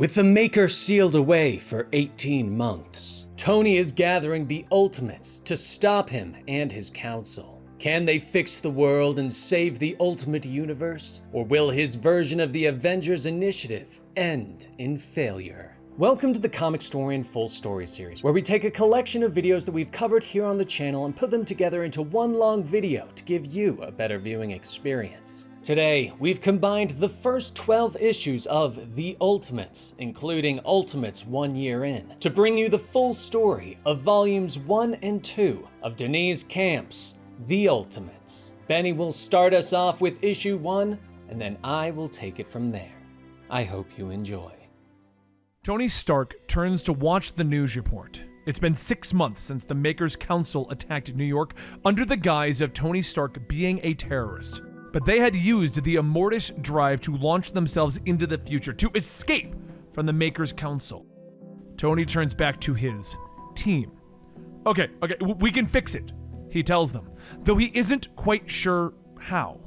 With the Maker sealed away for 18 months, Tony is gathering the Ultimates to stop him and his council. Can they fix the world and save the Ultimate Universe? Or will his version of the Avengers Initiative end in failure? Welcome to the Comicstorian Full Story Series, where we take a collection of videos that we've covered here on the channel and put them together into one long video to give you a better viewing experience. Today, we've combined the first 12 issues of The Ultimates, including Ultimates 1 year in, to bring you the full story of volumes 1 and 2 of Deniz Camp's The Ultimates. Benny will start us off with issue 1, and then I will take it from there. I hope you enjoy. Tony Stark turns to watch the news report. It's been 6 months since the Maker's Council attacked New York under the guise of Tony Stark being a terrorist. But they had used the Immortus drive to launch themselves into the future, to escape from the Maker's Council. Tony turns back to his team. Okay, we can fix it, he tells them, though he isn't quite sure how,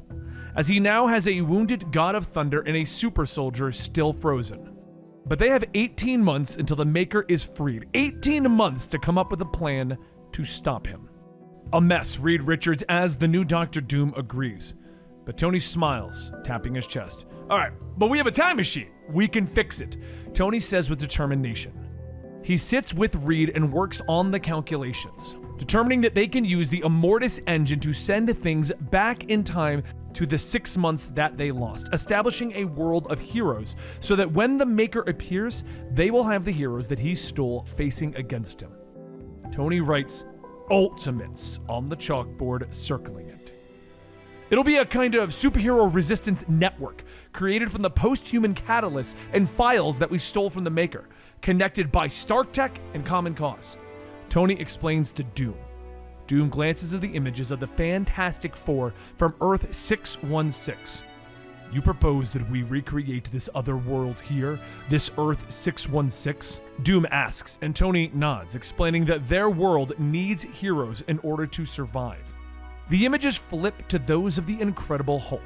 as he now has a wounded God of Thunder and a super soldier still frozen. But they have 18 months until the Maker is freed. 18 months to come up with a plan to stop him. A mess, Reed Richards, as the new Dr. Doom agrees. But Tony smiles, tapping his chest. All right, but we have a time machine. We can fix it, Tony says with determination. He sits with Reed and works on the calculations, determining that they can use the Immortus engine to send things back in time to the 6 months that they lost, establishing a world of heroes so that when the Maker appears, they will have the heroes that he stole facing against him. Tony writes Ultimates on the chalkboard, circling it. It'll be a kind of superhero resistance network created from the post-human catalysts and files that we stole from the Maker, connected by Stark Tech and Common Cause. Tony explains to Doom. Doom glances at the images of the Fantastic Four from Earth 616. You propose that we recreate this other world here, this Earth 616? Doom asks, and Tony nods, explaining that their world needs heroes in order to survive. The images flip to those of the Incredible Hulk.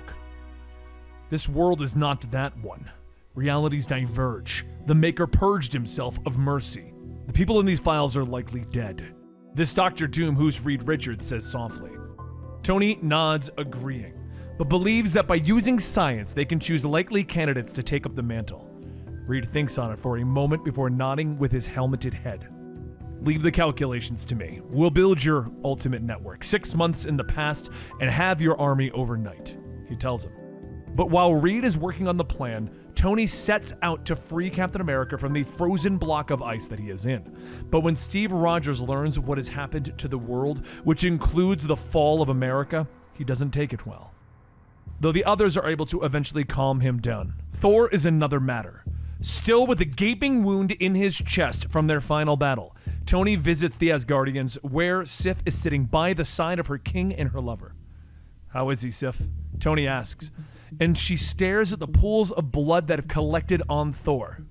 This world is not that one. Realities diverge. The Maker purged himself of mercy. The people in these files are likely dead. This Dr. Doom, who's Reed Richards, says softly. Tony nods, agreeing, but believes that by using science, they can choose likely candidates to take up the mantle. Reed thinks on it for a moment before nodding with his helmeted head. Leave the calculations to me. We'll build your ultimate network 6 months in the past and have your army overnight, he tells him. But while Reed is working on the plan, Tony sets out to free Captain America from the frozen block of ice that he is in. But when Steve Rogers learns what has happened to the world, which includes the fall of America, he doesn't take it well. Though the others are able to eventually calm him down. Thor is another matter. Still with a gaping wound in his chest from their final battle, Tony visits the Asgardians, where Sif is sitting by the side of her king and her lover. How is he, Sif? Tony asks, and she stares at the pools of blood that have collected on Thor.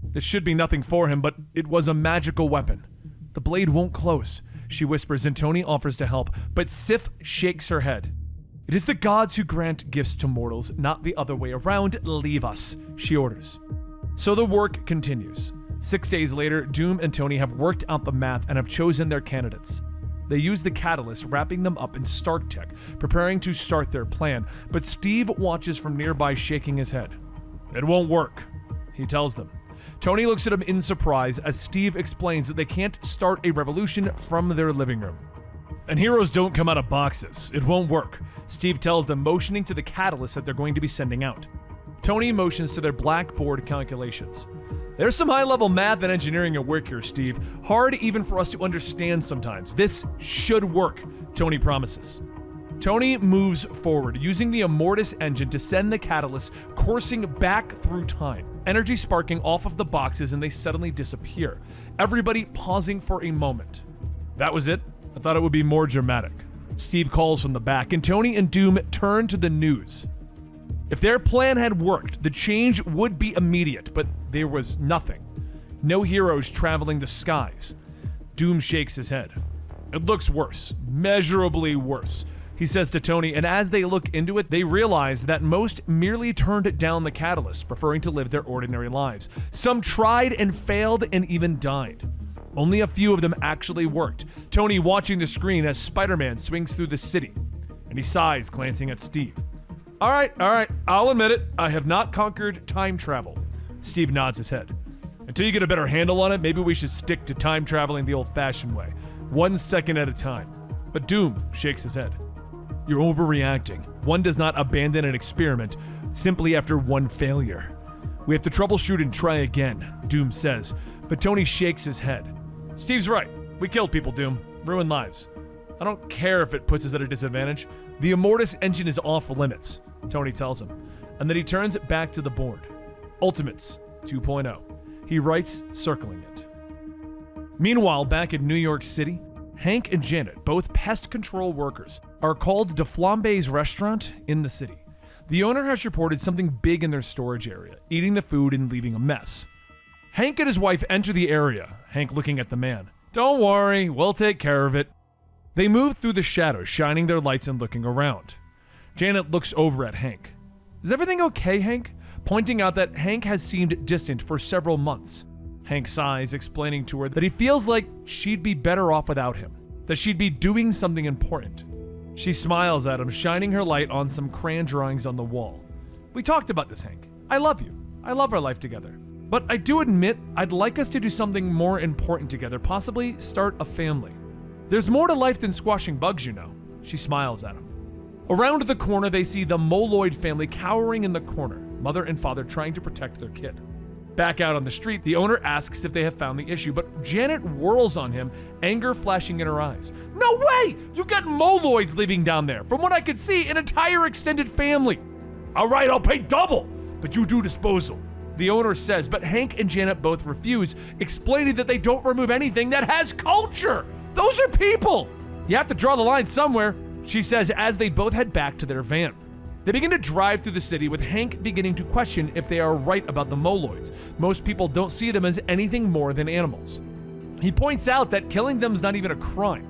This should be nothing for him, but it was a magical weapon. The blade won't close, she whispers, and Tony offers to help, but Sif shakes her head. It is the gods who grant gifts to mortals, not the other way around. Leave us, she orders. So the work continues. 6 days later, Doom and Tony have worked out the math and have chosen their candidates. They use the catalyst, wrapping them up in Stark Tech, preparing to start their plan, but Steve watches from nearby, shaking his head. It won't work, he tells them. Tony looks at him in surprise as Steve explains that they can't start a revolution from their living room. And heroes don't come out of boxes. It won't work, Steve tells them, motioning to the catalyst that they're going to be sending out. Tony motions to their blackboard calculations. There's some high-level math and engineering at work here, Steve. Hard even for us to understand sometimes. This should work, Tony promises. Tony moves forward, using the Immortus engine to send the catalyst coursing back through time, energy sparking off of the boxes, and they suddenly disappear, everybody pausing for a moment. That was it? I thought it would be more dramatic. Steve calls from the back, and Tony and Doom turn to the news. If their plan had worked, the change would be immediate, but there was nothing. No heroes traveling the skies. Doom shakes his head. It looks worse, measurably worse. he says to Tony, and as they look into it, they realize that most merely turned down the catalyst, preferring to live their ordinary lives. Some tried and failed and even died. Only a few of them actually worked. Tony watching the screen as Spider-Man swings through the city, and he sighs, glancing at Steve. All right, I'll admit it. I have not conquered time travel. Steve nods his head. Until you get a better handle on it, maybe we should stick to time traveling the old-fashioned way, 1 second at a time. But Doom shakes his head. You're overreacting. One does not abandon an experiment simply after one failure. We have to troubleshoot and try again, Doom says, but Tony shakes his head. Steve's right. We killed people, Doom. Ruined lives. I don't care if it puts us at a disadvantage. The Immortus engine is off limits, Tony tells him, and then he turns it back to the board. Ultimates 2.0. He writes, circling it. Meanwhile, back in New York City, Hank and Janet, both pest control workers, are called to Flambe's restaurant in the city. The owner has reported something big in their storage area, eating the food and leaving a mess. Hank and his wife enter the area, Hank looking at the man. Don't worry, we'll take care of it. They move through the shadows, shining their lights and looking around. Janet looks over at Hank. Is everything okay, Hank? Pointing out that Hank has seemed distant for several months. Hank sighs, explaining to her that he feels like she'd be better off without him, that she'd be doing something important. She smiles at him, shining her light on some crayon drawings on the wall. We talked about this, Hank. I love you. I love our life together. But I do admit I'd like us to do something more important together, possibly start a family. There's more to life than squashing bugs, you know. She smiles at him. Around the corner, they see the Moloid family cowering in the corner, mother and father trying to protect their kid. Back out on the street, the owner asks if they have found the issue, but Janet whirls on him, anger flashing in her eyes. No way! You've got Moloids living down there. From what I could see, an entire extended family. All right, I'll pay double, but you do disposal, the owner says, but Hank and Janet both refuse, explaining that they don't remove anything that has culture. Those are people. You have to draw the line somewhere, she says as they both head back to their van. They begin to drive through the city, with Hank beginning to question if they are right about the Moloids. Most people don't see them as anything more than animals. He points out that killing them is not even a crime.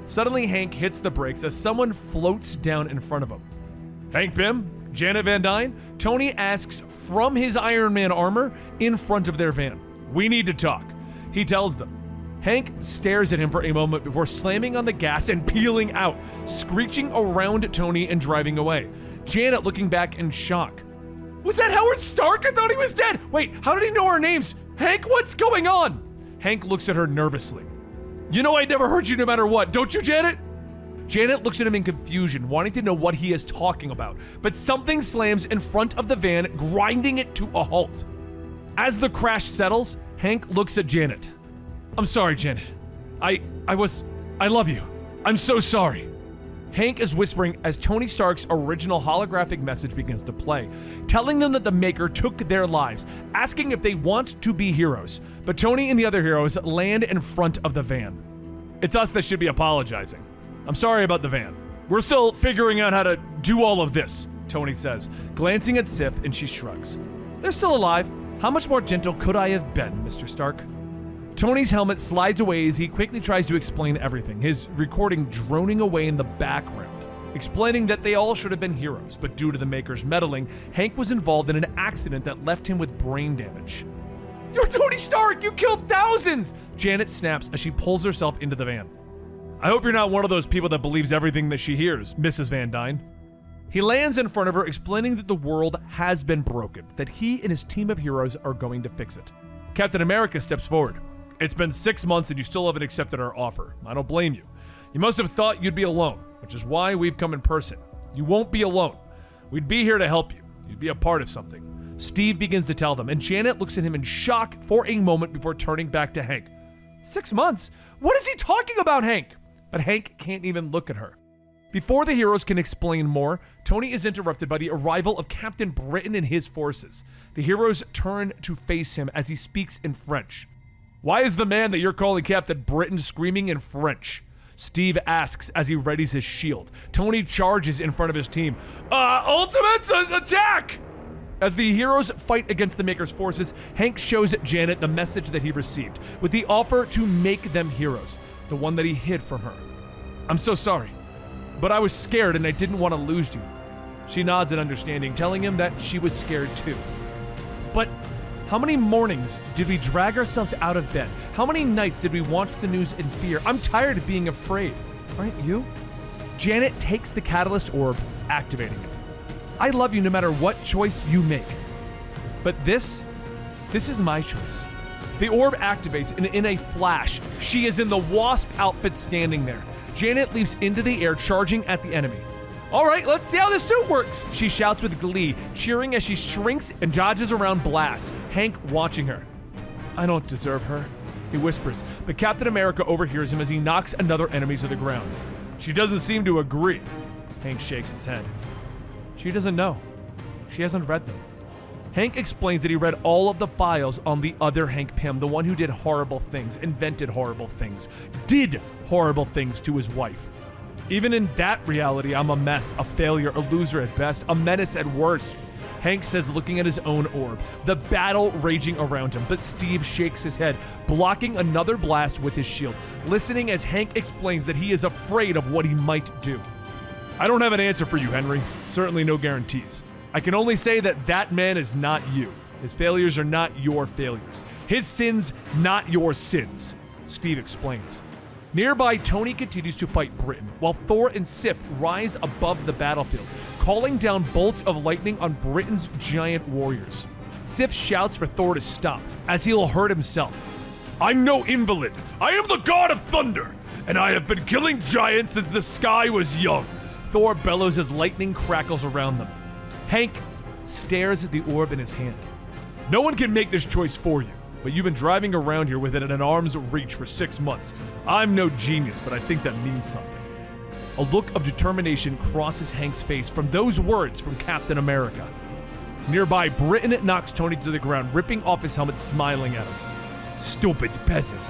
Suddenly, Hank hits the brakes as someone floats down in front of him. Hank Pym? Janet Van Dyne? Tony asks from his Iron Man armor in front of their van. We need to talk, he tells them. Hank stares at him for a moment before slamming on the gas and peeling out, screeching around Tony and driving away. Janet looking back in shock. Was that Howard Stark? I thought he was dead. Wait, how did he know our names? Hank, what's going on? Hank looks at her nervously. You know I'd never hurt you no matter what, don't you, Janet? Janet looks at him in confusion, wanting to know what he is talking about, but something slams in front of the van, grinding it to a halt. As the crash settles, Hank looks at Janet. I'm sorry, Janet. I love you. I'm so sorry. Hank is whispering as Tony Stark's original holographic message begins to play, telling them that the Maker took their lives, asking if they want to be heroes. But Tony and the other heroes land in front of the van. It's us that should be apologizing. I'm sorry about the van. We're still figuring out how to do all of this, Tony says, glancing at Sif, and she shrugs. They're still alive. How much more gentle could I have been, Mr. Stark? Tony's helmet slides away as he quickly tries to explain everything, his recording droning away in the background, explaining that they all should have been heroes, but due to the Maker's meddling, Hank was involved in an accident that left him with brain damage. You're Tony Stark! You killed thousands! Janet snaps as she pulls herself into the van. I hope you're not one of those people that believes everything that she hears, Mrs. Van Dyne. He lands in front of her, explaining that the world has been broken, that he and his team of heroes are going to fix it. Captain America steps forward. It's been 6 months and you still haven't accepted our offer. I don't blame you. You must have thought you'd be alone, which is why we've come in person. You won't be alone. We'd be here to help you. You'd be a part of something. Steve begins to tell them, and Janet looks at him in shock for a moment before turning back to Hank. 6 months? What is he talking about, Hank? But Hank can't even look at her. Before the heroes can explain more, Tony is interrupted by the arrival of Captain Britain and his forces. The heroes turn to face him as he speaks in French. Why is the man that you're calling Captain Britain screaming in French? Steve asks as he readies his shield. Tony charges in front of his team. Ultimates, attack! As the heroes fight against the Maker's forces, Hank shows Janet the message that he received, with the offer to make them heroes, the one that he hid from her. I'm so sorry. but I was scared and I didn't want to lose you. She nods in understanding, telling him that she was scared too. But how many mornings did we drag ourselves out of bed? How many nights did we watch the news in fear? I'm tired of being afraid. Aren't you? Janet takes the catalyst orb, activating it. I love you no matter what choice you make. But this is my choice. The orb activates, and in a flash, she is in the wasp outfit standing there. Janet leaps into the air, charging at the enemy. All right, let's see how this suit works, she shouts with glee, cheering as she shrinks and dodges around blasts, Hank watching her. I don't deserve her, he whispers, but Captain America overhears him as he knocks another enemy to the ground. She doesn't seem to agree. Hank shakes his head. She doesn't know. She hasn't read them. Hank explains that he read all of the files on the other Hank Pym, the one who did horrible things, invented horrible things, did horrible things to his wife. Even in that reality, I'm a mess, a failure, a loser at best, a menace at worst. Hank says, looking at his own orb, the battle raging around him, but Steve shakes his head, blocking another blast with his shield, listening as Hank explains that he is afraid of what he might do. I don't have an answer for you, Henry. Certainly no guarantees. I can only say that that man is not you. His failures are not your failures. His sins, not your sins, Steve explains. Nearby, Tony continues to fight Britain, while Thor and Sif rise above the battlefield, calling down bolts of lightning on Britain's giant warriors. Sif shouts for Thor to stop, as he'll hurt himself. I'm no invalid. I am the god of thunder, and I have been killing giants since the sky was young. Thor bellows as lightning crackles around them. Hank stares at the orb in his hand. No one can make this choice for you, but you've been driving around here with it at an arm's reach for 6 months. I'm no genius, but I think that means something. A look of determination crosses Hank's face from those words from Captain America. Nearby, Britain knocks Tony to the ground, ripping off his helmet, smiling at him. Stupid peasant.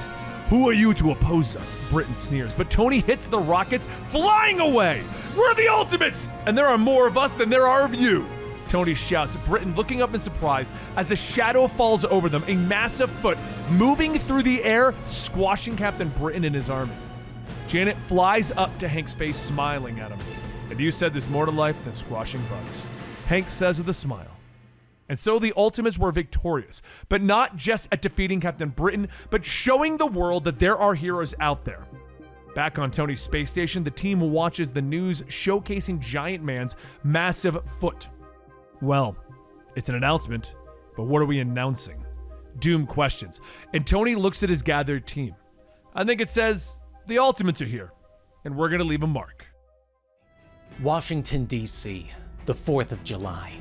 Who are you to oppose us? Britain sneers, but Tony hits the rockets, flying away. We're the Ultimates, and there are more of us than there are of you. Tony shouts, Britain looking up in surprise as a shadow falls over them, a massive foot moving through the air, squashing Captain Britain in his army. Janet flies up to Hank's face, smiling at him. And you said there's more to life than squashing bugs. Hank says with a smile. And so the Ultimates were victorious, but not just at defeating Captain Britain, but showing the world that there are heroes out there. Back on Tony's space station, the team watches the news showcasing Giant Man's massive foot. Well, it's an announcement, but what are we announcing? Doom questions, and Tony looks at his gathered team. I think it says, the Ultimates are here, and we're gonna leave a mark. Washington, D.C., the 4th of July.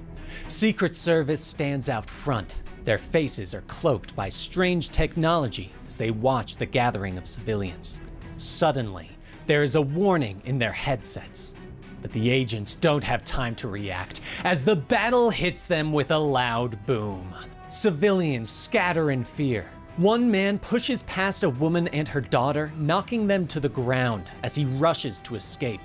Secret Service stands out front. Their faces are cloaked by strange technology as they watch the gathering of civilians. Suddenly, there is a warning in their headsets. But the agents don't have time to react as the battle hits them with a loud boom. Civilians scatter in fear. One man pushes past a woman and her daughter, knocking them to the ground as he rushes to escape.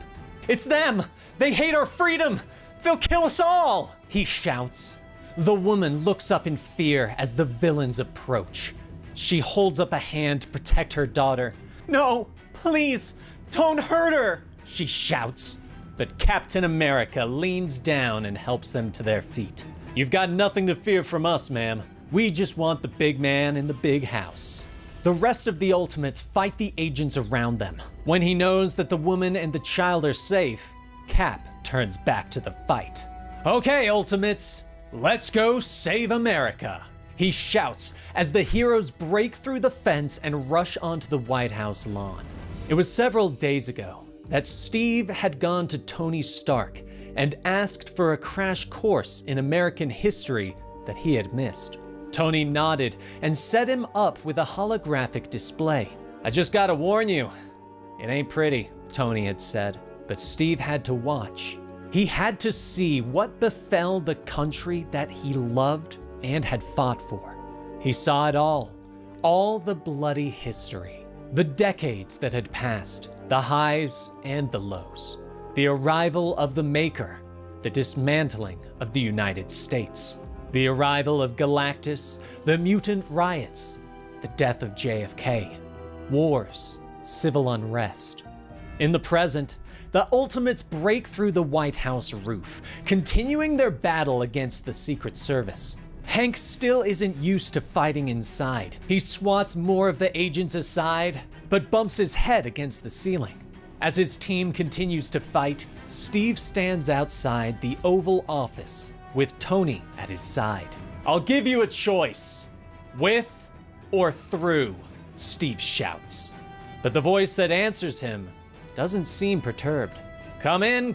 It's them! They hate our freedom! They'll kill us all! He shouts. The woman looks up in fear as the villains approach. She holds up a hand to protect her daughter. No, please, don't hurt her, she shouts. But Captain America leans down and helps them to their feet. You've got nothing to fear from us, ma'am. We just want the big man in the big house. The rest of the Ultimates fight the agents around them. When he knows that the woman and the child are safe, Cap turns back to the fight. Okay, Ultimates, let's go save America, he shouts as the heroes break through the fence and rush onto the White House lawn. It was several days ago that Steve had gone to Tony Stark and asked for a crash course in American history that he had missed. Tony nodded and set him up with a holographic display. I just gotta warn you, it ain't pretty, Tony had said, but Steve had to watch. He had to see what befell the country that he loved and had fought for. He saw it all the bloody history, the decades that had passed, the highs and the lows, the arrival of the Maker, the dismantling of the United States, the arrival of Galactus, the mutant riots, the death of JFK, wars, civil unrest. In the present, the Ultimates break through the White House roof, continuing their battle against the Secret Service. Hank still isn't used to fighting inside. He swats more of the agents aside, but bumps his head against the ceiling. As his team continues to fight, Steve stands outside the Oval Office with Tony at his side. "I'll give you a choice. With or through," Steve shouts. But the voice that answers him doesn't seem perturbed. Come in,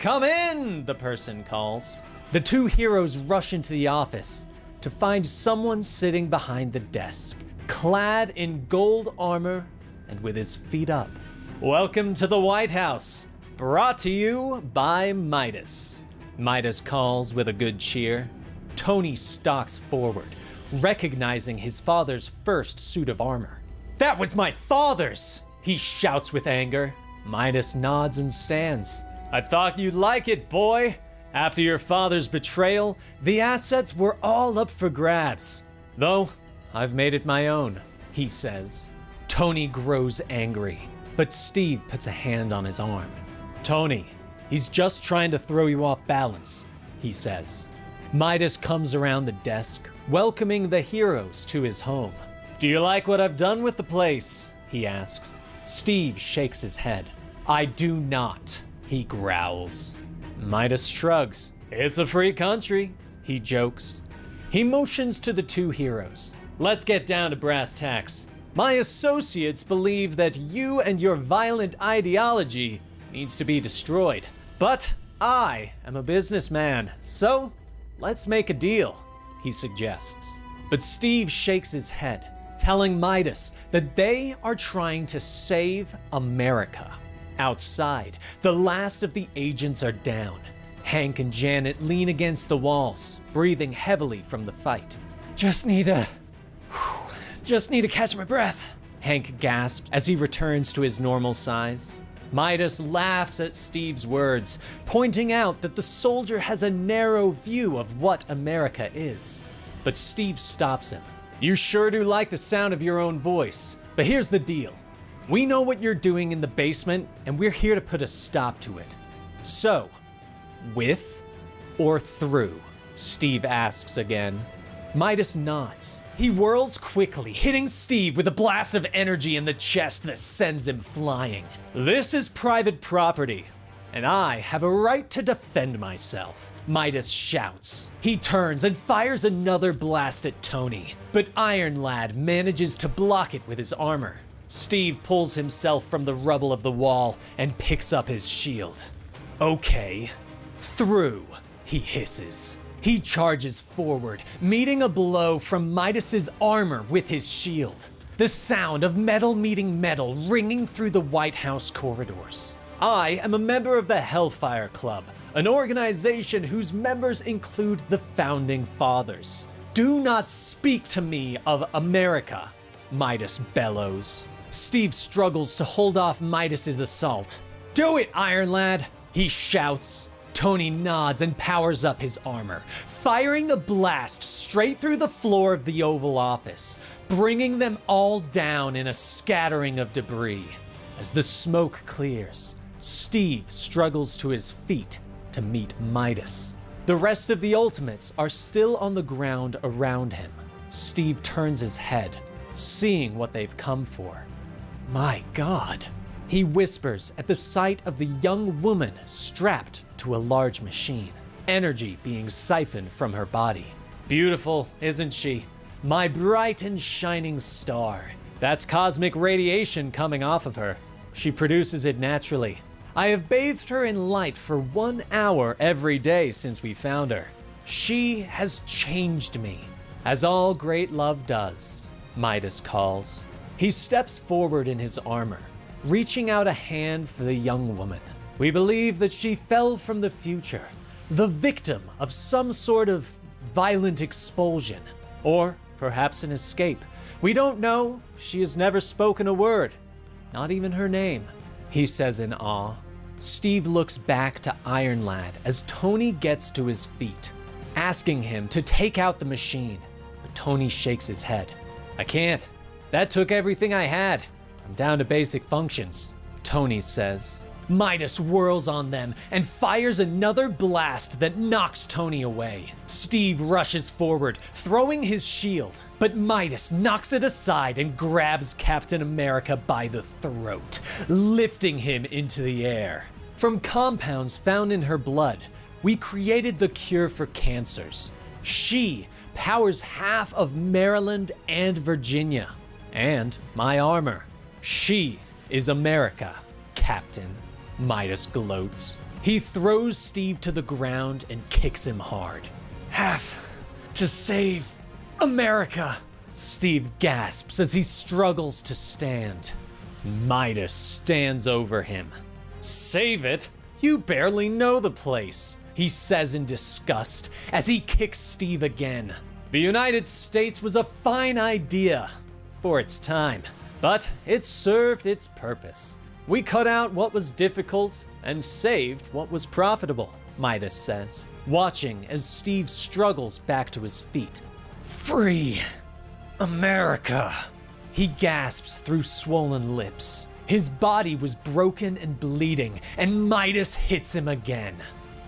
the person calls. The two heroes rush into the office to find someone sitting behind the desk, clad in gold armor and with his feet up. "Welcome to the White House, brought to you by Midas," Midas calls with a good cheer. Tony stalks forward, recognizing his father's first suit of armor. "That was my father's!" he shouts with anger. Midas nods and stands. "I thought you'd like it, boy. After your father's betrayal, the assets were all up for grabs. Though, I've made it my own," he says. Tony grows angry, but Steve puts a hand on his arm. "Tony, he's just trying to throw you off balance," he says. Midas comes around the desk, welcoming the heroes to his home. "Do you like what I've done with the place?" he asks. Steve shakes his head. "I do not," he growls. Midas shrugs. "It's a free country," he jokes. He motions to the two heroes. "Let's get down to brass tacks. My associates believe that you and your violent ideology needs to be destroyed. But I am a businessman, so let's make a deal," he suggests. But Steve shakes his head, telling Midas that they are trying to save America. Outside, the last of the agents are down. Hank and Janet lean against the walls, breathing heavily from the fight. Just need to catch my breath," Hank gasps as he returns to his normal size. Midas laughs at Steve's words, pointing out that the soldier has a narrow view of what America is. But Steve stops him. "You sure do like the sound of your own voice, but here's the deal. We know what you're doing in the basement, and we're here to put a stop to it. So, with or through?" Steve asks again. Midas nods. He whirls quickly, hitting Steve with a blast of energy in the chest that sends him flying. "This is private property, and I have a right to defend myself," Midas shouts. He turns and fires another blast at Tony, but Iron Lad manages to block it with his armor. Steve pulls himself from the rubble of the wall and picks up his shield. "Okay, through," he hisses. He charges forward, meeting a blow from Midas's armor with his shield. The sound of metal meeting metal ringing through the White House corridors. "I am a member of the Hellfire Club, an organization whose members include the Founding Fathers. Do not speak to me of America," Midas bellows. Steve struggles to hold off Midas's assault. "Do it, Iron Lad," he shouts. Tony nods and powers up his armor, firing a blast straight through the floor of the Oval Office, bringing them all down in a scattering of debris. As the smoke clears, Steve struggles to his feet to meet Midas. The rest of the Ultimates are still on the ground around him. Steve turns his head, seeing what they've come for. "My God," he whispers at the sight of the young woman strapped to a large machine, energy being siphoned from her body. "Beautiful, isn't she? My bright and shining star. That's cosmic radiation coming off of her. She produces it naturally. I have bathed her in light for 1 hour every day since we found her. She has changed me, as all great love does," Midas calls. He steps forward in his armor, reaching out a hand for the young woman. "We believe that she fell from the future, the victim of some sort of violent expulsion, or perhaps an escape. We don't know. She has never spoken a word, not even her name," he says in awe. Steve looks back to Iron Lad as Tony gets to his feet, asking him to take out the machine, but Tony shakes his head. "I can't. That took everything I had. I'm down to basic functions," Tony says. Midas whirls on them and fires another blast that knocks Tony away. Steve rushes forward, throwing his shield, but Midas knocks it aside and grabs Captain America by the throat, lifting him into the air. From compounds found in her blood, we created the cure for cancers. She powers half of Maryland and Virginia, and my armor. She is America, Captain. Midas gloats. He throws Steve to the ground and kicks him hard. Have to save America, Steve gasps as he struggles to stand. Midas stands over him. Save it? You barely know the place, he says in disgust as he kicks Steve again. The United States was a fine idea for its time, but it served its purpose. We cut out what was difficult and saved what was profitable, Midas says, watching as Steve struggles back to his feet. Free America, he gasps through swollen lips. His body was broken and bleeding, and Midas hits him again.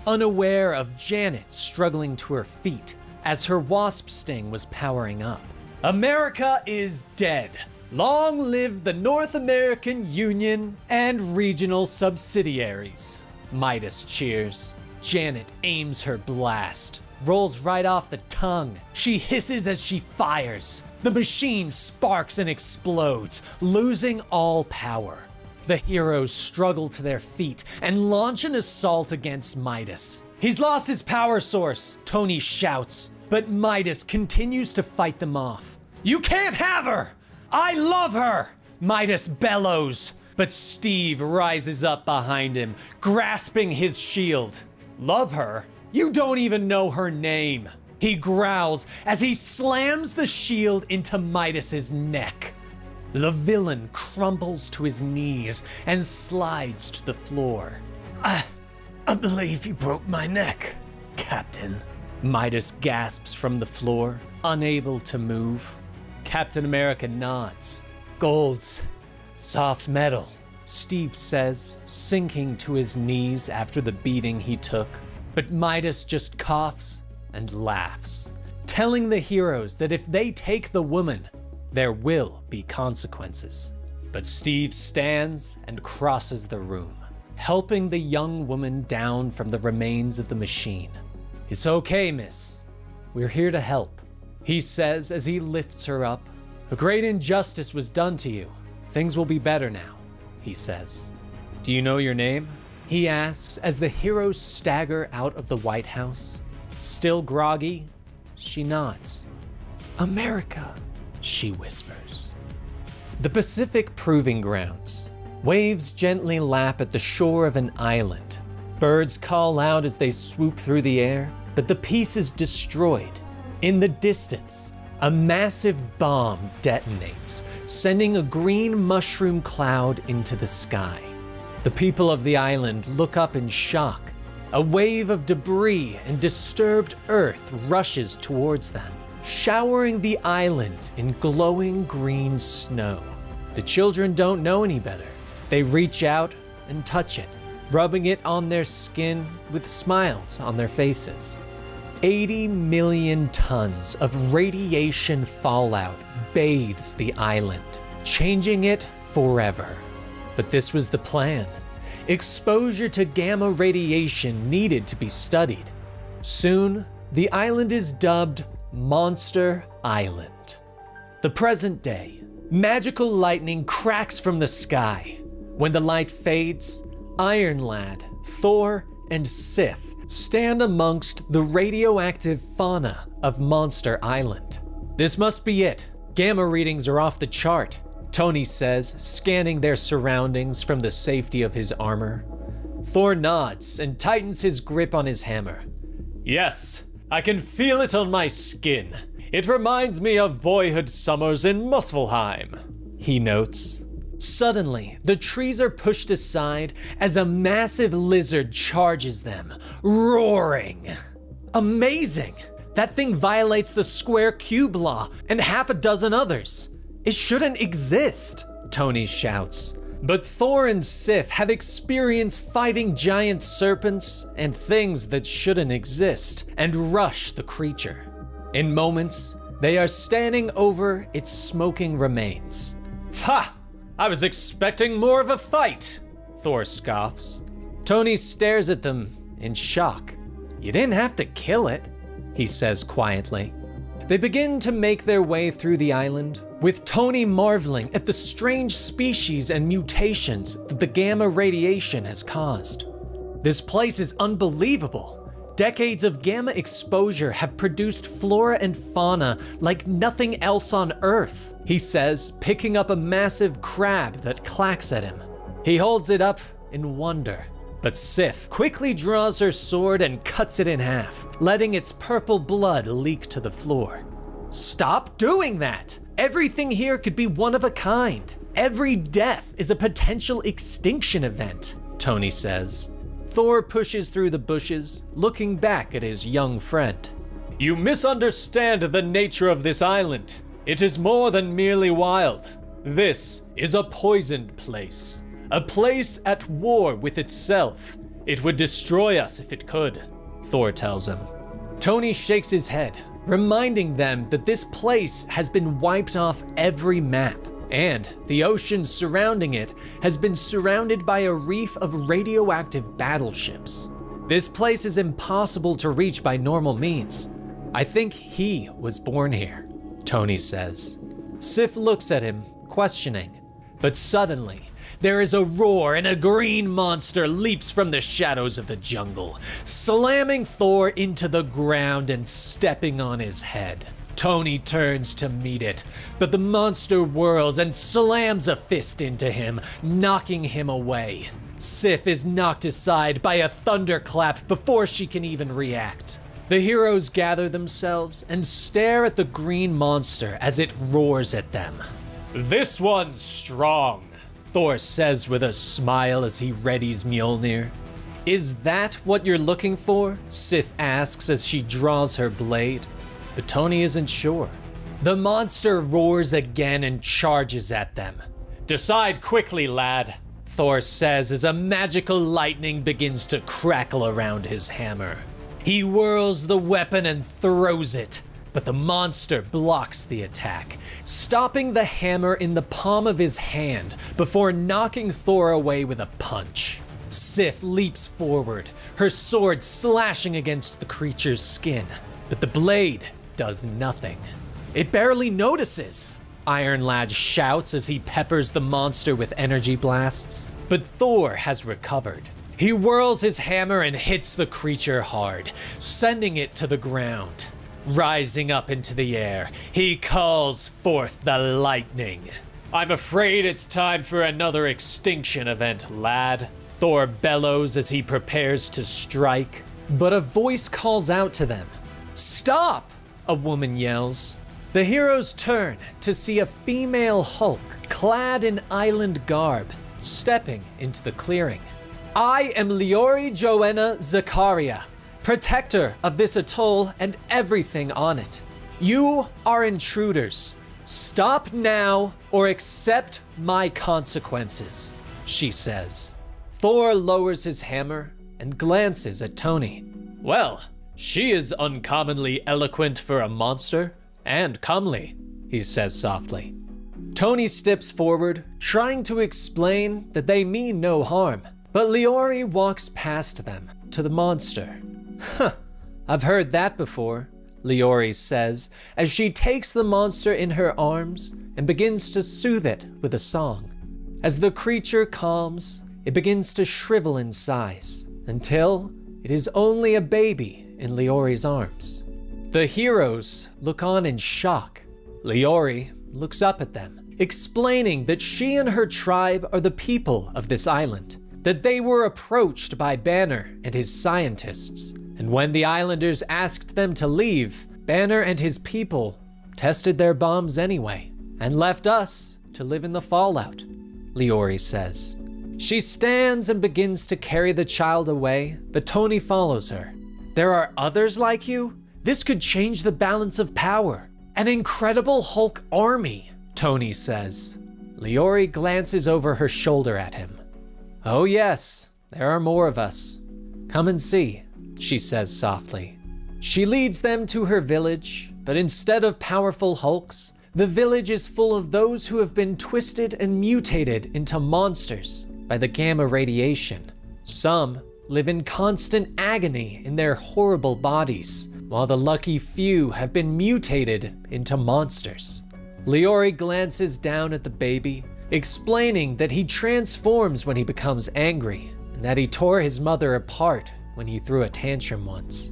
Unaware of Janet struggling to her feet as her wasp sting was powering up. America is dead. Long live the North American Union and regional subsidiaries. Midas cheers. Janet aims her blast. Rolls right off the tongue. She hisses as she fires. The machine sparks and explodes, losing all power. The heroes struggle to their feet and launch an assault against Midas. He's lost his power source, Tony shouts, but Midas continues to fight them off. You can't have her! I love her! Midas bellows, but Steve rises up behind him, grasping his shield. Love her? You don't even know her name. He growls as he slams the shield into Midas's neck. The villain crumbles to his knees and slides to the floor. I believe you broke my neck, Captain. Midas gasps from the floor, unable to move. Captain America nods. Gold's soft metal, Steve says, sinking to his knees after the beating he took. But Midas just coughs and laughs, telling the heroes that if they take the woman, there will be consequences. But Steve stands and crosses the room, helping the young woman down from the remains of the machine. It's okay, miss. We're here to help, he says as he lifts her up. A great injustice was done to you. Things will be better now, he says. Do you know your name? He asks as the heroes stagger out of the White House. Still groggy, she nods. America, she whispers. The Pacific Proving Grounds. Waves gently lap at the shore of an island. Birds call out as they swoop through the air, but the peace is destroyed. In the distance, a massive bomb detonates, sending a green mushroom cloud into the sky. The people of the island look up in shock. A wave of debris and disturbed earth rushes towards them, showering the island in glowing green snow. The children don't know any better. They reach out and touch it, rubbing it on their skin with smiles on their faces. 80 million tons of radiation fallout bathes the island, changing it forever. But this was the plan. Exposure to gamma radiation needed to be studied. Soon, the island is dubbed Monster Island. The present day, magical lightning cracks from the sky. When the light fades, Iron Lad, Thor, and Sif stand amongst the radioactive fauna of Monster Island. This must be it. Gamma readings are off the chart, Tony says, scanning their surroundings from the safety of his armor. Thor nods and tightens his grip on his hammer. Yes, I can feel it on my skin. It reminds me of boyhood summers in Muspelheim, he notes. Suddenly, the trees are pushed aside as a massive lizard charges them, roaring. Amazing! That thing violates the square cube law and half a dozen others. It shouldn't exist, Tony shouts. But Thor and Sif have experience fighting giant serpents and things that shouldn't exist, and rush the creature. In moments, they are standing over its smoking remains. Ha! I was expecting more of a fight, Thor scoffs. Tony stares at them in shock. You didn't have to kill it, he says quietly. They begin to make their way through the island, with Tony marveling at the strange species and mutations that the gamma radiation has caused. This place is unbelievable. Decades of gamma exposure have produced flora and fauna like nothing else on Earth, he says, picking up a massive crab that clacks at him. He holds it up in wonder, but Sif quickly draws her sword and cuts it in half, letting its purple blood leak to the floor. Stop doing that! Everything here could be one of a kind. Every death is a potential extinction event, Tony says. Thor pushes through the bushes, looking back at his young friend. You misunderstand the nature of this island. It is more than merely wild. This is a poisoned place. A place at war with itself. It would destroy us if it could, Thor tells him. Tony shakes his head, reminding them that this place has been wiped off every map, and the ocean surrounding it has been surrounded by a reef of radioactive battleships. This place is impossible to reach by normal means. I think he was born here, Tony says. Sif looks at him, questioning, but suddenly, there is a roar and a green monster leaps from the shadows of the jungle, slamming Thor into the ground and stepping on his head. Tony turns to meet it, but the monster whirls and slams a fist into him, knocking him away. Sif is knocked aside by a thunderclap before she can even react. The heroes gather themselves and stare at the green monster as it roars at them. This one's strong, Thor says with a smile as he readies Mjolnir. Is that what you're looking for? Sif asks as she draws her blade. But Tony isn't sure. The monster roars again and charges at them. Decide quickly, lad, Thor says as a magical lightning begins to crackle around his hammer. He whirls the weapon and throws it, but the monster blocks the attack, stopping the hammer in the palm of his hand before knocking Thor away with a punch. Sif leaps forward, her sword slashing against the creature's skin, but the blade does nothing. It barely notices, Iron Lad shouts as he peppers the monster with energy blasts. But Thor has recovered. He whirls his hammer and hits the creature hard, sending it to the ground. Rising up into the air, he calls forth the lightning. I'm afraid it's time for another extinction event, lad, Thor bellows as he prepares to strike. But a voice calls out to them. Stop! A woman yells. The heroes turn to see a female Hulk clad in island garb, stepping into the clearing. I am Leori Joanna Zakaria, protector of this atoll and everything on it. You are intruders. Stop now or accept my consequences, she says. Thor lowers his hammer and glances at Tony. Well, she is uncommonly eloquent for a monster, and comely, he says softly. Tony steps forward, trying to explain that they mean no harm, but Leori walks past them to the monster. Huh, I've heard that before, Leori says, as she takes the monster in her arms and begins to soothe it with a song. As the creature calms, it begins to shrivel in size, until it is only a baby in Leori's arms. The heroes look on in shock. Leori looks up at them, explaining that she and her tribe are the people of this island, that they were approached by Banner and his scientists, and when the islanders asked them to leave, Banner and his people tested their bombs anyway, and left us to live in the fallout, Leori says. She stands and begins to carry the child away, but Tony follows her. There are others like you? This could change the balance of power. An incredible Hulk army, Tony says. Leori glances over her shoulder at him. "Oh yes, there are more of us. Come and see," she says softly. She leads them to her village, but instead of powerful hulks, the village is full of those who have been twisted and mutated into monsters by the gamma radiation. Some live in constant agony in their horrible bodies, while the lucky few have been mutated into monsters. Leori glances down at the baby, explaining that he transforms when he becomes angry, and that he tore his mother apart when he threw a tantrum once.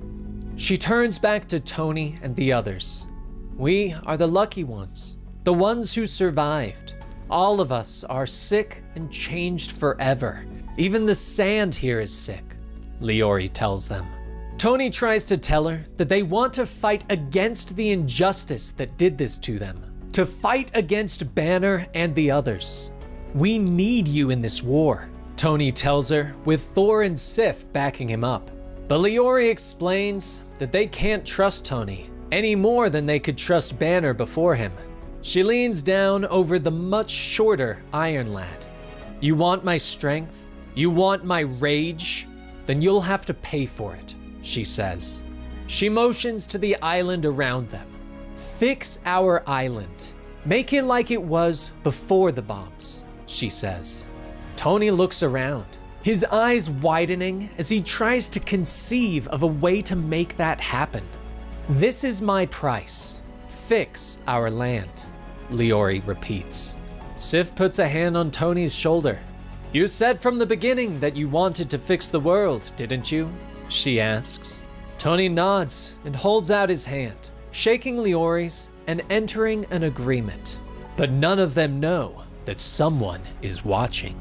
She turns back to Tony and the others. "We are the lucky ones, the ones who survived. All of us are sick and changed forever. Even the sand here is sick," Leori tells them. Tony tries to tell her that they want to fight against the injustice that did this to them, to fight against Banner and the others. "We need you in this war," Tony tells her, with Thor and Sif backing him up. But Leori explains that they can't trust Tony any more than they could trust Banner before him. She leans down over the much shorter Iron Lad. "You want my strength? You want my rage? Then you'll have to pay for it," she says. She motions to the island around them. "Fix our island. Make it like it was before the bombs," she says. Tony looks around, his eyes widening as he tries to conceive of a way to make that happen. "This is my price. Fix our land," Leori repeats. Sif puts a hand on Tony's shoulder. "You said from the beginning that you wanted to fix the world, didn't you?" she asks. Tony nods and holds out his hand, shaking Leori's and entering an agreement. But none of them know that someone is watching.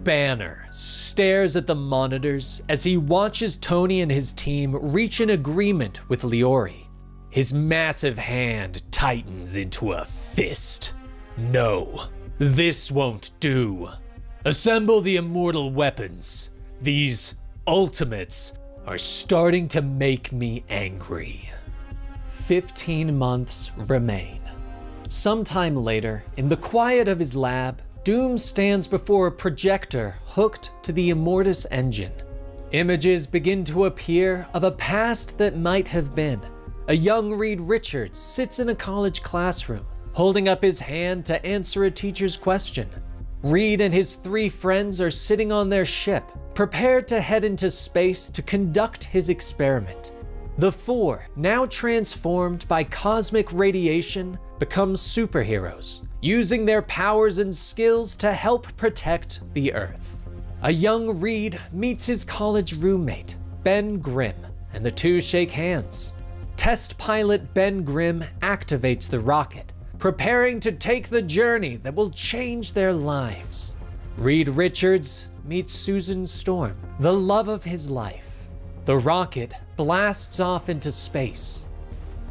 Banner stares at the monitors as he watches Tony and his team reach an agreement with Leori. His massive hand tightens into a fist. "No, this won't do. Assemble the immortal weapons. These ultimates are starting to make me angry." 15 months remain. Sometime later, in the quiet of his lab, Doom stands before a projector hooked to the Immortus engine. Images begin to appear of a past that might have been. A young Reed Richards sits in a college classroom, holding up his hand to answer a teacher's question. Reed and his 3 friends are sitting on their ship, prepared to head into space to conduct his experiment. The 4, now transformed by cosmic radiation, become superheroes, using their powers and skills to help protect the Earth. A young Reed meets his college roommate, Ben Grimm, and the two shake hands. Test pilot Ben Grimm activates the rocket, preparing to take the journey that will change their lives. Reed Richards meets Susan Storm, the love of his life. The rocket blasts off into space.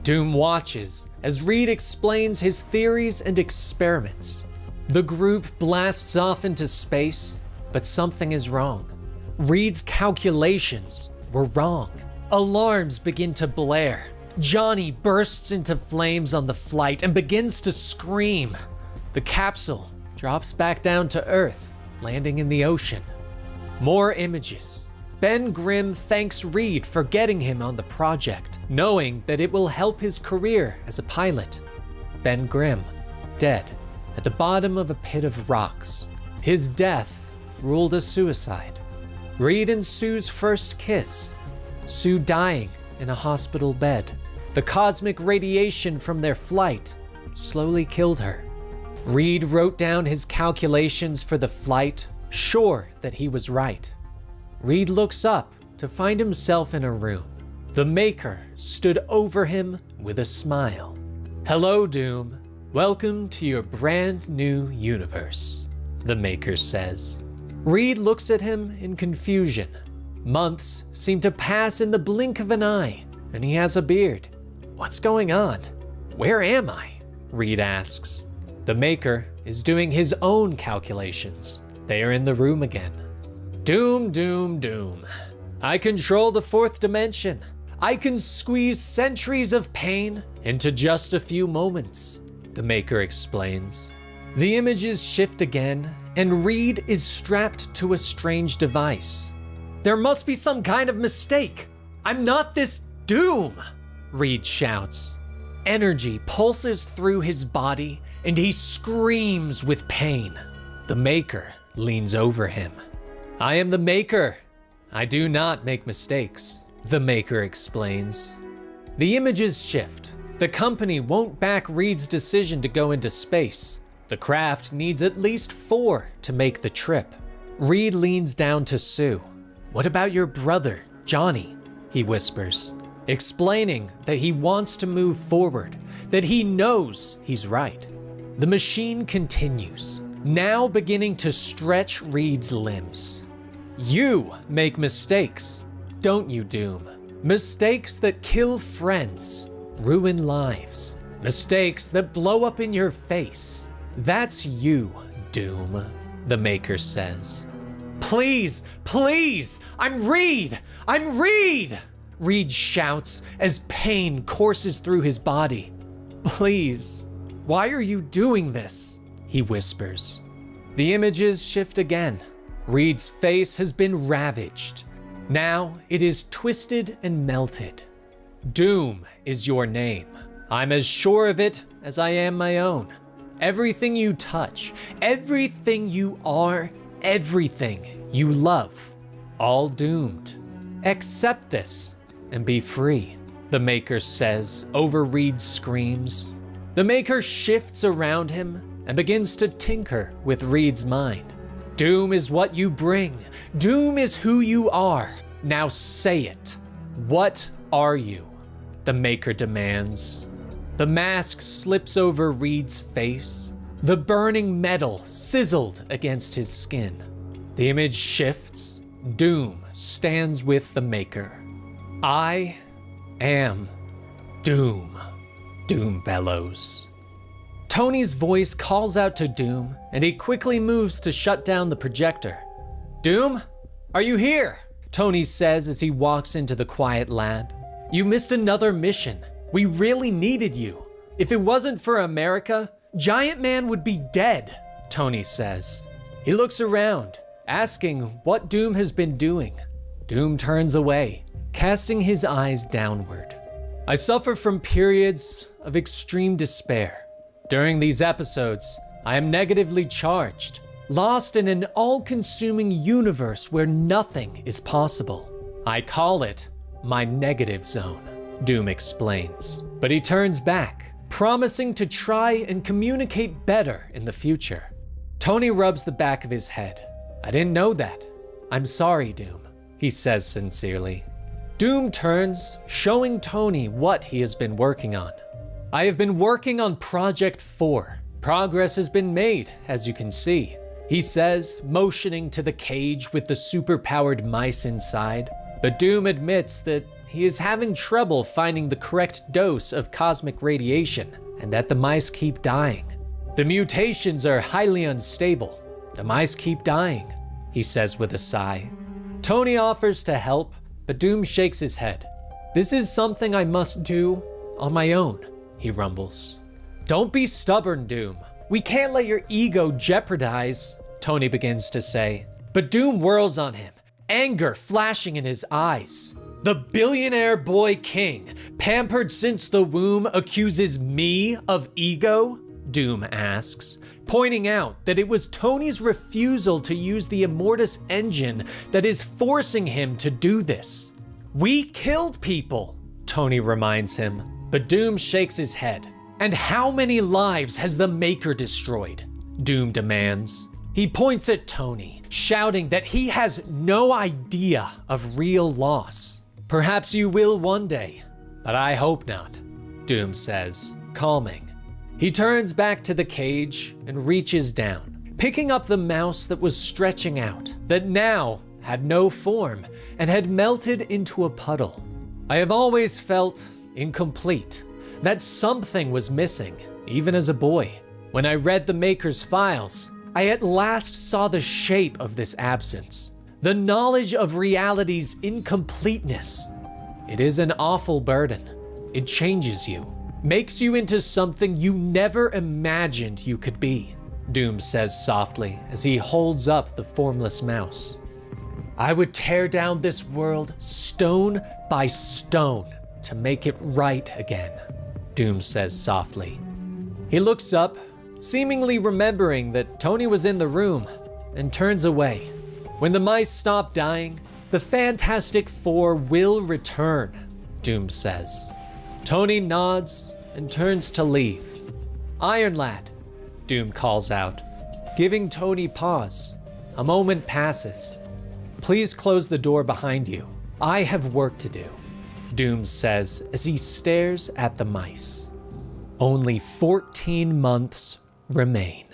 Doom watches as Reed explains his theories and experiments. The group blasts off into space, but something is wrong. Reed's calculations were wrong. Alarms begin to blare. Johnny bursts into flames on the flight and begins to scream. The capsule drops back down to Earth, landing in the ocean. More images. Ben Grimm thanks Reed for getting him on the project, knowing that it will help his career as a pilot. Ben Grimm, dead, at the bottom of a pit of rocks. His death ruled a suicide. Reed and Sue's first kiss. Sue dying in a hospital bed. The cosmic radiation from their flight slowly killed her. Reed wrote down his calculations for the flight, sure that he was right. Reed looks up to find himself in a room. The Maker stood over him with a smile. "Hello, Doom. Welcome to your brand new universe," the Maker says. Reed looks at him in confusion. Months seem to pass in the blink of an eye, and he has a beard. "What's going on? Where am I?" Reed asks. The Maker is doing his own calculations. They are in the room again. "Doom, doom, doom. I control the 4th dimension. I can squeeze centuries of pain into just a few moments," the Maker explains. The images shift again, and Reed is strapped to a strange device. "There must be some kind of mistake. I'm not this Doom," Reed shouts. Energy pulses through his body, and he screams with pain. The Maker leans over him. "I am the Maker. I do not make mistakes," the Maker explains. The images shift. The company won't back Reed's decision to go into space. The craft needs at least 4 to make the trip. Reed leans down to Sue. "What about your brother, Johnny?" he whispers, explaining that he wants to move forward, that he knows he's right. The machine continues, now beginning to stretch Reed's limbs. "You make mistakes, don't you, Doom? Mistakes that kill friends, ruin lives, mistakes that blow up in your face. That's you, Doom," the Maker says. "Please, please, I'm Reed! I'm Reed!" Reed shouts as pain courses through his body. "Please, why are you doing this?" he whispers. The images shift again. Reed's face has been ravaged. Now it is twisted and melted. "Doom is your name. I'm as sure of it as I am my own. Everything you touch, everything you are, everything you love, all doomed. Accept this and be free," the Maker says over Reed's screams. The Maker shifts around him and begins to tinker with Reed's mind. "Doom is what you bring. Doom is who you are. Now say it. What are you?" the Maker demands. The mask slips over Reed's face. The burning metal sizzled against his skin. The image shifts. Doom stands with the Maker. "I am Doom," Doom bellows. Tony's voice calls out to Doom, and he quickly moves to shut down the projector. "Doom, are you here?" Tony says as he walks into the quiet lab. "You missed another mission. We really needed you. If it wasn't for America, Giant Man would be dead," Tony says. He looks around, asking what Doom has been doing. Doom turns away, casting his eyes downward. "I suffer from periods of extreme despair. During these episodes, I am negatively charged, lost in an all-consuming universe where nothing is possible. I call it my negative zone," Doom explains. But he turns back, promising to try and communicate better in the future. Tony rubs the back of his head. "I didn't know that. I'm sorry, Doom," he says sincerely. Doom turns, showing Tony what he has been working on. "I have been working on Project 4. Progress has been made, as you can see," he says, motioning to the cage with the superpowered mice inside. But Doom admits that he is having trouble finding the correct dose of cosmic radiation, and that the mice keep dying. "The mutations are highly unstable. The mice keep dying," he says with a sigh. Tony offers to help, but Doom shakes his head. "This is something I must do on my own," he rumbles. "Don't be stubborn, Doom. We can't let your ego jeopardize," Tony begins to say. But Doom whirls on him, anger flashing in his eyes. "The billionaire boy king, pampered since the womb, accuses me of ego?" Doom asks, pointing out that it was Tony's refusal to use the Immortus engine that is forcing him to do this. "We killed people," Tony reminds him, but Doom shakes his head. "And how many lives has the Maker destroyed?" Doom demands. He points at Tony, shouting that he has no idea of real loss. "Perhaps you will one day, but I hope not," Doom says, calming. He turns back to the cage and reaches down, picking up the mouse that was stretching out, that now had no form and had melted into a puddle. "I have always felt incomplete, that something was missing, even as a boy. When I read the Maker's files, I at last saw the shape of this absence, the knowledge of reality's incompleteness. It is an awful burden. It changes you, makes you into something you never imagined you could be. Doom says softly as he holds up the formless mouse. I would tear down this world stone by stone to make it right again, Doom says softly. He looks up, seemingly remembering that Tony was in the room, and turns away. When the mice stop dying, the Fantastic Four will return, Doom says. Tony nods and turns to leave. Iron Lad, Doom calls out, giving Tony pause. A moment passes. Please close the door behind you. I have work to do, Doom says as he stares at the mice. Only 14 months remain.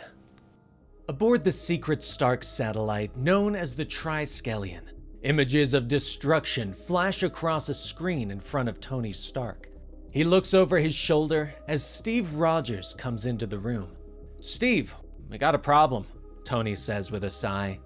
Aboard the secret Stark satellite known as the Triskelion, images of destruction flash across a screen in front of Tony Stark. He looks over his shoulder as Steve Rogers comes into the room. Steve, we got a problem, Tony says with a sigh.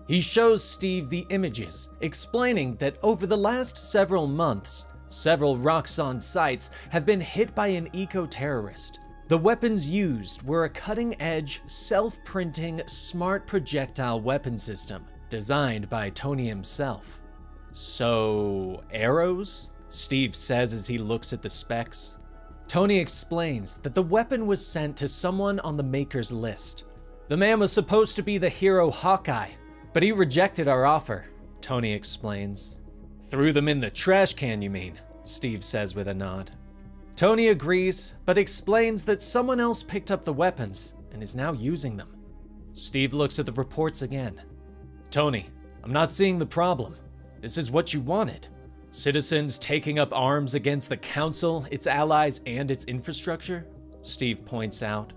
He shows Steve the images, explaining that over the last several months, several Roxxon sites have been hit by an eco-terrorist. The weapons used were a cutting-edge, self-printing, smart projectile weapon system designed by Tony himself. So, arrows? Steve says as he looks at the specs. Tony explains that the weapon was sent to someone on the maker's list. The man was supposed to be the hero Hawkeye, but he rejected our offer, Tony explains. Threw them in the trash can, you mean? Steve says with a nod. Tony agrees, but explains that someone else picked up the weapons and is now using them. Steve looks at the reports again. Tony, I'm not seeing the problem. This is what you wanted. Citizens taking up arms against the Council, its allies, and its infrastructure? Steve points out.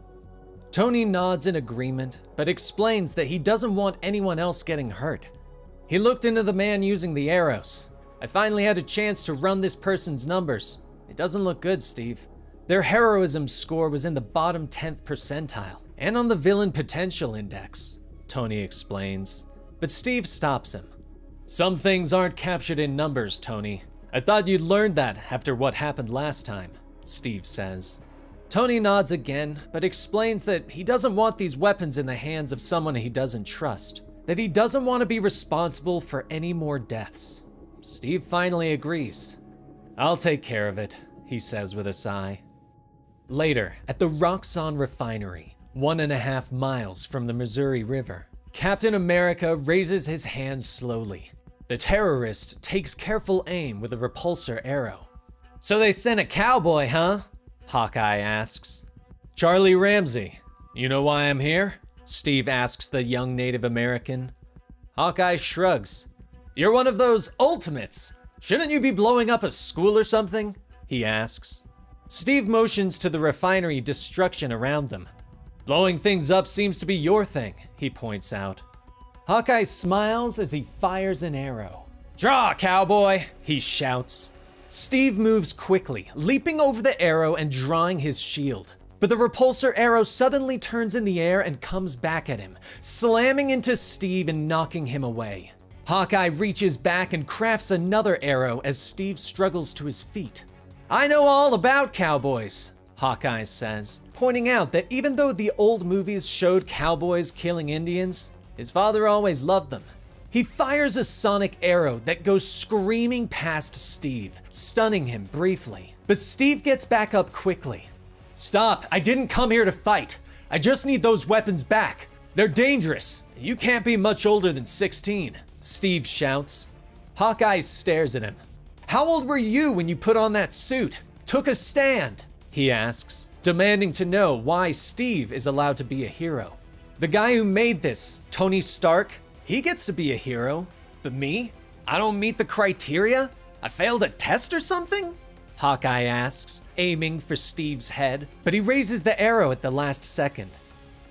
Tony nods in agreement, but explains that he doesn't want anyone else getting hurt. He looked into the man using the arrows. I finally had a chance to run this person's numbers. It doesn't look good, Steve. Their heroism score was in the bottom 10th percentile, and on the villain potential index, Tony explains. But Steve stops him. Some things aren't captured in numbers, Tony. I thought you'd learned that after what happened last time, Steve says. Tony nods again, but explains that he doesn't want these weapons in the hands of someone he doesn't trust, that he doesn't want to be responsible for any more deaths. Steve finally agrees. I'll take care of it, he says with a sigh. Later, at the Roxxon refinery, 1.5 miles from the Missouri River, Captain America raises his hands slowly. The terrorist takes careful aim with a repulsor arrow. So they sent a cowboy, huh? Hawkeye asks. Charlie Ramsey, you know why I'm here? Steve asks the young Native American. Hawkeye shrugs. You're one of those ultimates. Shouldn't you be blowing up a school or something? He asks. Steve motions to the refinery destruction around them. Blowing things up seems to be your thing, he points out. Hawkeye smiles as he fires an arrow. Draw, cowboy, he shouts. Steve moves quickly, leaping over the arrow and drawing his shield. But the repulsor arrow suddenly turns in the air and comes back at him, slamming into Steve and knocking him away. Hawkeye reaches back and crafts another arrow as Steve struggles to his feet. I know all about cowboys, Hawkeye says, pointing out that even though the old movies showed cowboys killing Indians, his father always loved them. He fires a sonic arrow that goes screaming past Steve, stunning him briefly. But Steve gets back up quickly. Stop, I didn't come here to fight. I just need those weapons back. They're dangerous. You can't be much older than 16. Steve shouts. Hawkeye stares at him. How old were you when you put on that suit? Took a stand, he asks, demanding to know why Steve is allowed to be a hero. The guy who made this, Tony Stark, he gets to be a hero. But me? I don't meet the criteria? I failed a test or something? Hawkeye asks, aiming for Steve's head, but he raises the arrow at the last second.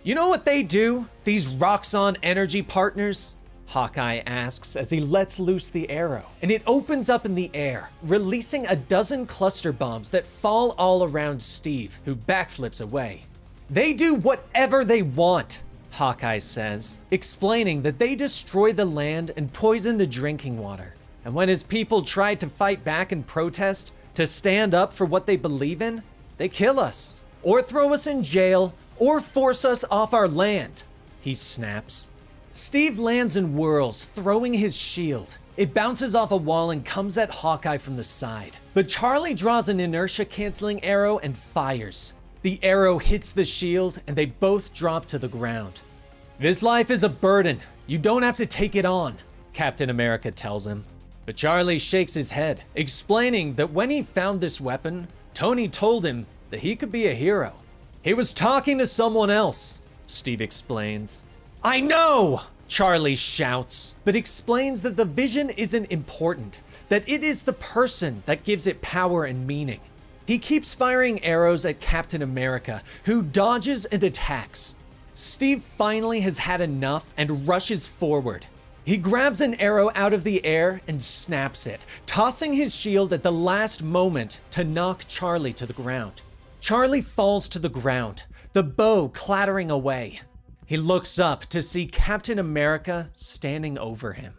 You know what they do, these Roxxon energy partners? Hawkeye asks as he lets loose the arrow, and it opens up in the air, releasing a dozen cluster bombs that fall all around Steve, who backflips away. They do whatever they want, Hawkeye says, explaining that they destroy the land and poison the drinking water. And when his people try to fight back and protest, to stand up for what they believe in, they kill us, or throw us in jail, or force us off our land, he snaps. Steve lands and whirls, throwing his shield. It bounces off a wall and comes at Hawkeye from the side. But Charlie draws an inertia-canceling arrow and fires. The arrow hits the shield, and they both drop to the ground. This life is a burden. You don't have to take it on, Captain America tells him. But Charlie shakes his head, explaining that when he found this weapon, Tony told him that he could be a hero. He was talking to someone else, Steve explains. I know, Charlie shouts, but explains that the vision isn't important, that it is the person that gives it power and meaning. He keeps firing arrows at Captain America, who dodges and attacks. Steve finally has had enough and rushes forward. He grabs an arrow out of the air and snaps it, tossing his shield at the last moment to knock Charlie to the ground. Charlie falls to the ground, the bow clattering away. He looks up to see Captain America standing over him.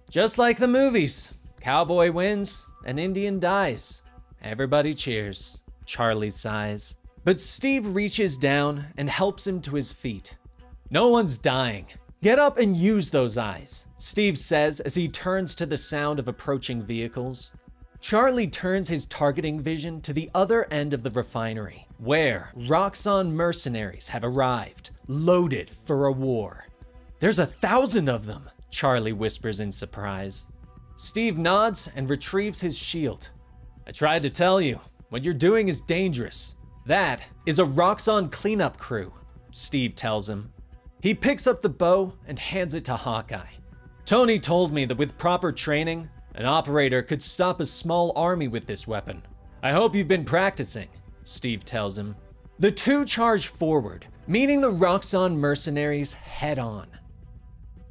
Just like the movies, cowboy wins, an Indian dies. Everybody cheers, Charlie sighs. But Steve reaches down and helps him to his feet. No one's dying. Get up and use those eyes, Steve says as he turns to the sound of approaching vehicles. Charlie turns his targeting vision to the other end of the refinery, where Roxxon mercenaries have arrived, loaded for a war. There's 1,000 of them, Charlie whispers in surprise. Steve nods and retrieves his shield. I tried to tell you, what you're doing is dangerous. That is a Roxxon cleanup crew, Steve tells him. He picks up the bow and hands it to Hawkeye. Tony told me that with proper training, an operator could stop a small army with this weapon. I hope you've been practicing, Steve tells him. The two charge forward, meeting the Roxxon mercenaries head on.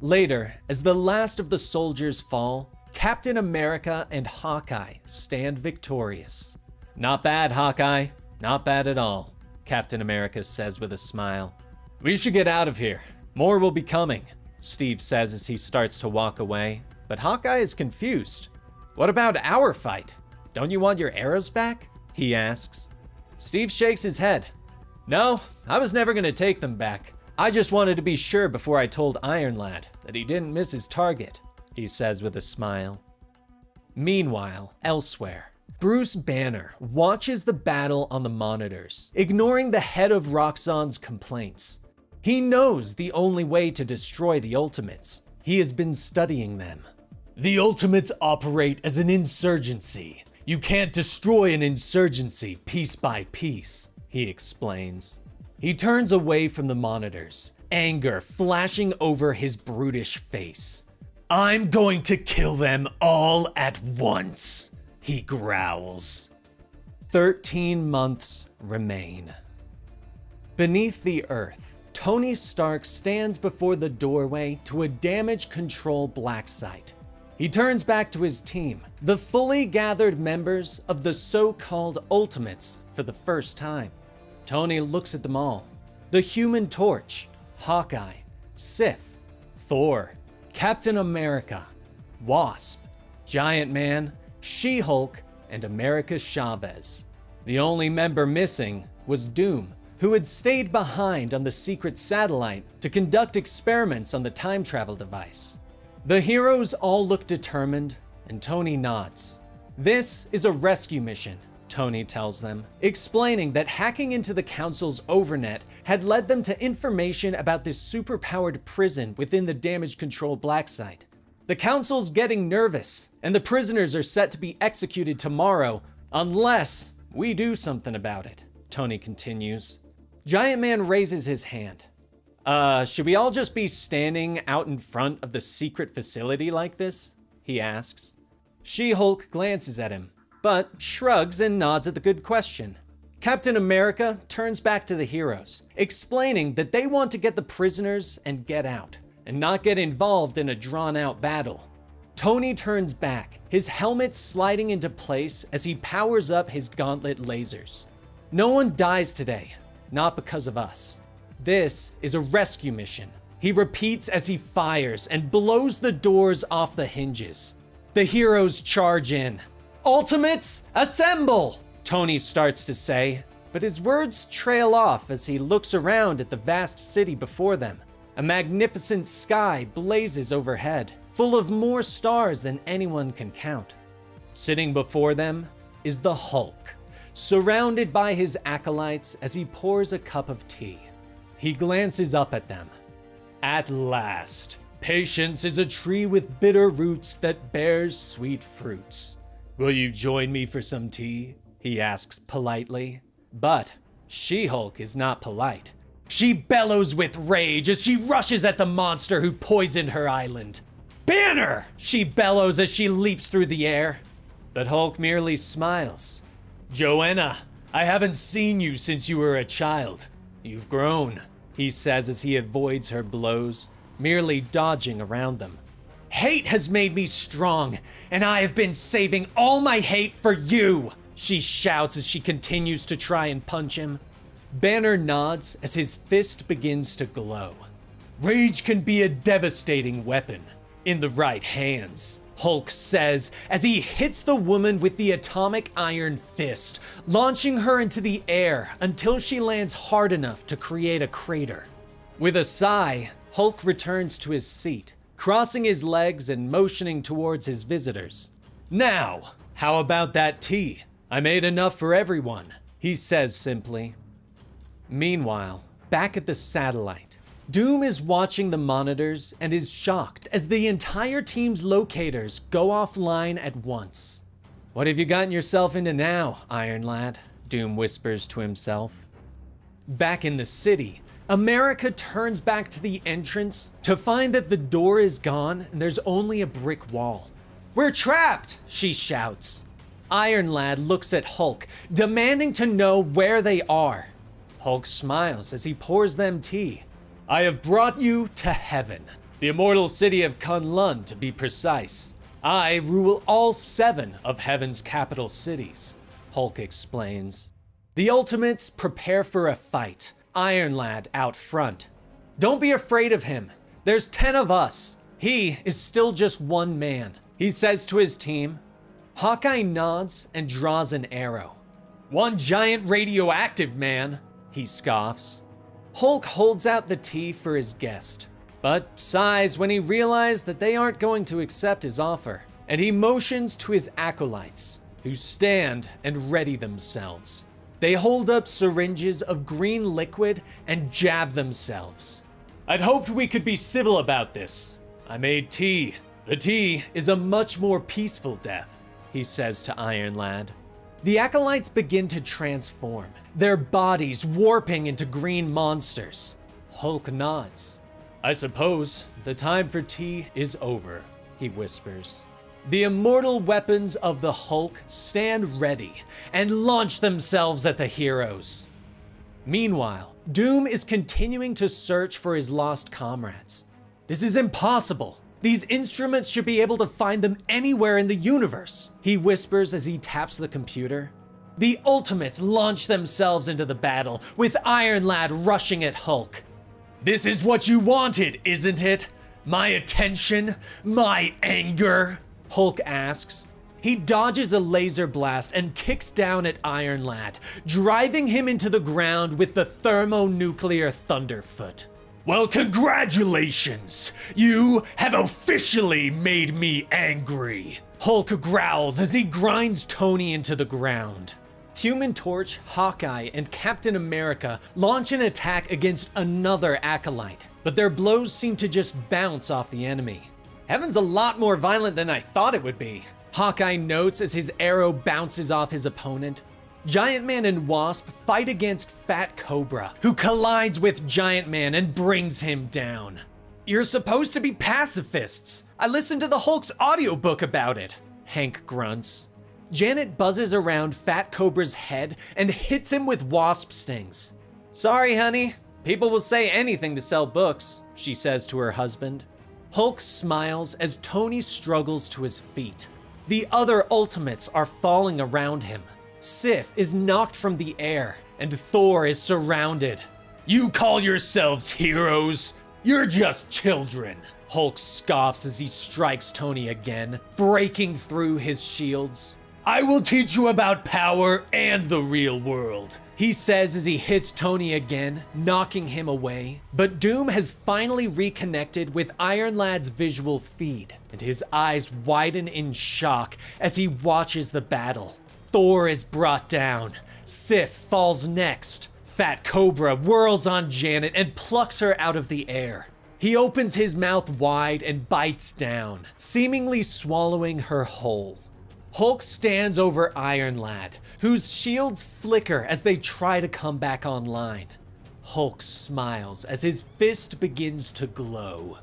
Later, as the last of the soldiers fall, Captain America and Hawkeye stand victorious. Not bad, Hawkeye. Not bad at all, Captain America says with a smile. We should get out of here. More will be coming, Steve says as he starts to walk away, but Hawkeye is confused. What about our fight? Don't you want your arrows back? He asks. Steve shakes his head. No, I was never going to take them back. I just wanted to be sure before I told Iron Lad that he didn't miss his target, he says with a smile. Meanwhile, elsewhere, Bruce Banner watches the battle on the monitors, ignoring the head of Roxxon's complaints. He knows the only way to destroy the Ultimates. He has been studying them. The Ultimates operate as an insurgency. You can't destroy an insurgency piece by piece, he explains. He turns away from the monitors, anger flashing over his brutish face. I'm going to kill them all at once, he growls. 13 months remain. Beneath the earth, Tony Stark stands before the doorway to a damage control black site. He turns back to his team, the fully gathered members of the so-called Ultimates, for the first time. Tony looks at them all. The Human Torch, Hawkeye, Sif, Thor, Captain America, Wasp, Giant Man, She-Hulk, and America Chavez. The only member missing was Doom, who had stayed behind on the secret satellite to conduct experiments on the time travel device. The heroes all look determined, and Tony nods. This is a rescue mission, Tony tells them, explaining that hacking into the Council's overnet had led them to information about this superpowered prison within the damage control black site. The Council's getting nervous, and the prisoners are set to be executed tomorrow, unless we do something about it, Tony continues. Giant Man raises his hand. Should we all just be standing out in front of the secret facility like this? He asks. She-Hulk glances at him, but shrugs and nods at the good question. Captain America turns back to the heroes, explaining that they want to get the prisoners and get out, and not get involved in a drawn-out battle. Tony turns back, his helmet sliding into place as he powers up his gauntlet lasers. No one dies today, not because of us. This is a rescue mission, he repeats as he fires and blows the doors off the hinges. The heroes charge in. Ultimates, assemble! Tony starts to say, But his words trail off as he looks around at the vast city before them. A magnificent sky blazes overhead, full of more stars than anyone can count. Sitting before them is the Hulk, surrounded by his acolytes as he pours a cup of tea. He glances up at them. At last, patience is a tree with bitter roots that bears sweet fruits. Will you join me for some tea? He asks politely. But She-Hulk is not polite. She bellows with rage as she rushes at the monster who poisoned her island. Banner! She bellows as she leaps through the air. But Hulk merely smiles. Joanna, I haven't seen you since you were a child. You've grown, he says as he avoids her blows, merely dodging around them. Hate has made me strong, and I have been saving all my hate for you, she shouts as she continues to try and punch him. Banner nods as his fist begins to glow. Rage can be a devastating weapon in the right hands, Hulk says as he hits the woman with the atomic iron fist, launching her into the air until she lands hard enough to create a crater. With a sigh, Hulk returns to his seat, crossing his legs and motioning towards his visitors. Now, how about that tea? I made enough for everyone, he says simply. Meanwhile, back at the satellite, Doom is watching the monitors and is shocked as the entire team's locators go offline at once. What have you gotten yourself into now, Iron Lad? Doom whispers to himself. Back in the city, America turns back to the entrance to find that the door is gone and there's only a brick wall. We're trapped, she shouts. Iron Lad looks at Hulk, demanding to know where they are. Hulk smiles as he pours them tea. I have brought you to heaven, the immortal city of Kunlun to be precise. I rule all 7 of heaven's capital cities, Hulk explains. The Ultimates prepare for a fight, Iron Lad out front. Don't be afraid of him. There's 10 of us. He is still just one man, he says to his team. Hawkeye nods and draws an arrow. One giant radioactive man, he scoffs. Hulk holds out the tea for his guest, but sighs when he realizes that they aren't going to accept his offer, and he motions to his acolytes, who stand and ready themselves. They hold up syringes of green liquid and jab themselves. I'd hoped we could be civil about this. I made tea. The tea is a much more peaceful death, he says to Iron Lad. The acolytes begin to transform, their bodies warping into green monsters. Hulk nods. I suppose the time for tea is over, he whispers. The immortal weapons of the Hulk stand ready and launch themselves at the heroes. Meanwhile, Doom is continuing to search for his lost comrades. This is impossible. These instruments should be able to find them anywhere in the universe, he whispers as he taps the computer. The Ultimates launch themselves into the battle, with Iron Lad rushing at Hulk. This is what you wanted, isn't it? My attention? My anger? Hulk asks. He dodges a laser blast and kicks down at Iron Lad, driving him into the ground with the thermonuclear thunderfoot. Well, congratulations! You have officially made me angry! Hulk growls as he grinds Tony into the ground. Human Torch, Hawkeye, and Captain America launch an attack against another acolyte, but their blows seem to just bounce off the enemy. Heaven's a lot more violent than I thought it would be, Hawkeye notes as his arrow bounces off his opponent. Giant Man and Wasp fight against Fat Cobra, who collides with Giant Man and brings him down. You're supposed to be pacifists. I listened to the Hulk's audiobook about it, Hank grunts. Janet buzzes around Fat Cobra's head and hits him with wasp stings. Sorry, honey. People will say anything to sell books, she says to her husband. Hulk smiles as Tony struggles to his feet. The other Ultimates are falling around him. Sif is knocked from the air, and Thor is surrounded. You call yourselves heroes? You're just children, Hulk scoffs as he strikes Tony again, breaking through his shields. I will teach you about power and the real world, he says as he hits Tony again, knocking him away. But Doom has finally reconnected with Iron Lad's visual feed, and his eyes widen in shock as he watches the battle. Thor is brought down. Sif falls next. Fat Cobra whirls on Janet and plucks her out of the air. He opens his mouth wide and bites down, seemingly swallowing her whole. Hulk stands over Iron Lad, whose shields flicker as they try to come back online. Hulk smiles as his fist begins to glow.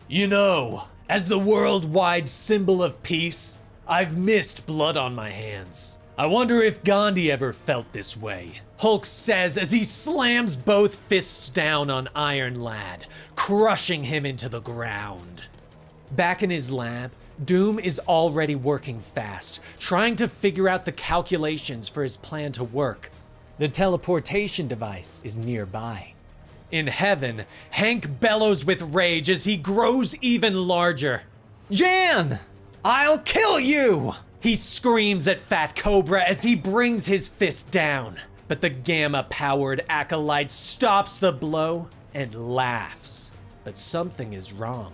You know, as the worldwide symbol of peace, I've missed blood on my hands. I wonder if Gandhi ever felt this way, Hulk says as he slams both fists down on Iron Lad, crushing him into the ground. Back in his lab, Doom is already working fast, trying to figure out the calculations for his plan to work. The teleportation device is nearby. In heaven, Hank bellows with rage as he grows even larger. Jan! I'll kill you! He screams at Fat Cobra as he brings his fist down. But the gamma-powered acolyte stops the blow and laughs. But something is wrong.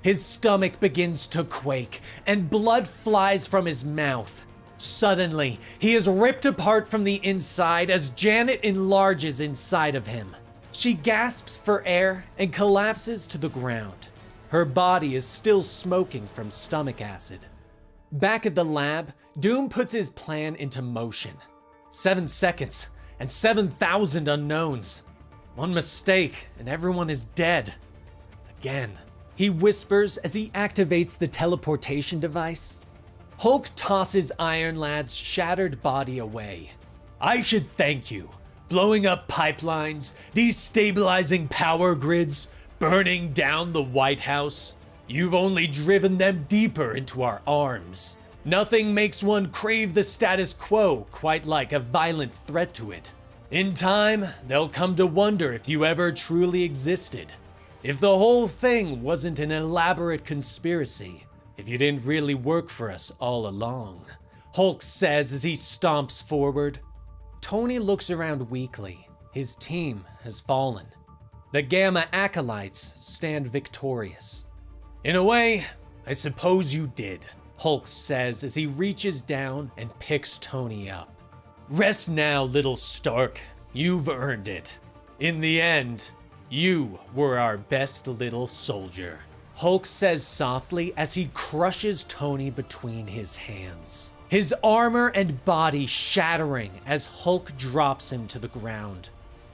His stomach begins to quake, and blood flies from his mouth. Suddenly, he is ripped apart from the inside as Janet enlarges inside of him. She gasps for air and collapses to the ground. Her body is still smoking from stomach acid. Back at the lab, Doom puts his plan into motion. 7 seconds and 7,000 unknowns. One mistake and everyone is dead. Again. He whispers as he activates the teleportation device. Hulk tosses Iron Lad's shattered body away. I should thank you. Blowing up pipelines, destabilizing power grids, burning down the White House. You've only driven them deeper into our arms. Nothing makes one crave the status quo quite like a violent threat to it. In time, they'll come to wonder if you ever truly existed. If the whole thing wasn't an elaborate conspiracy, if you didn't really work for us all along, Hulk says as he stomps forward. Tony looks around weakly. His team has fallen. The Gamma Acolytes stand victorious. In a way, I suppose you did, Hulk says as he reaches down and picks Tony up. Rest now, little Stark. You've earned it. In the end, you were our best little soldier, Hulk says softly as he crushes Tony between his hands. His armor and body shattering as Hulk drops him to the ground.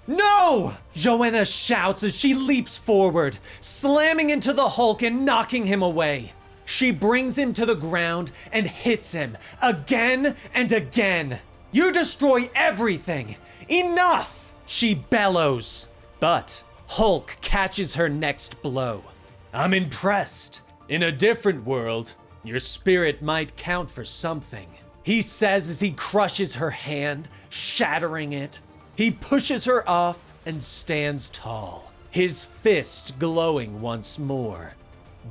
No! Joanna shouts as she leaps forward, slamming into the Hulk and knocking him away. She brings him to the ground and hits him again and again. You destroy everything! Enough! She bellows. But Hulk catches her next blow. I'm impressed. In a different world, your spirit might count for something, he says as he crushes her hand, shattering it. He pushes her off and stands tall, his fist glowing once more.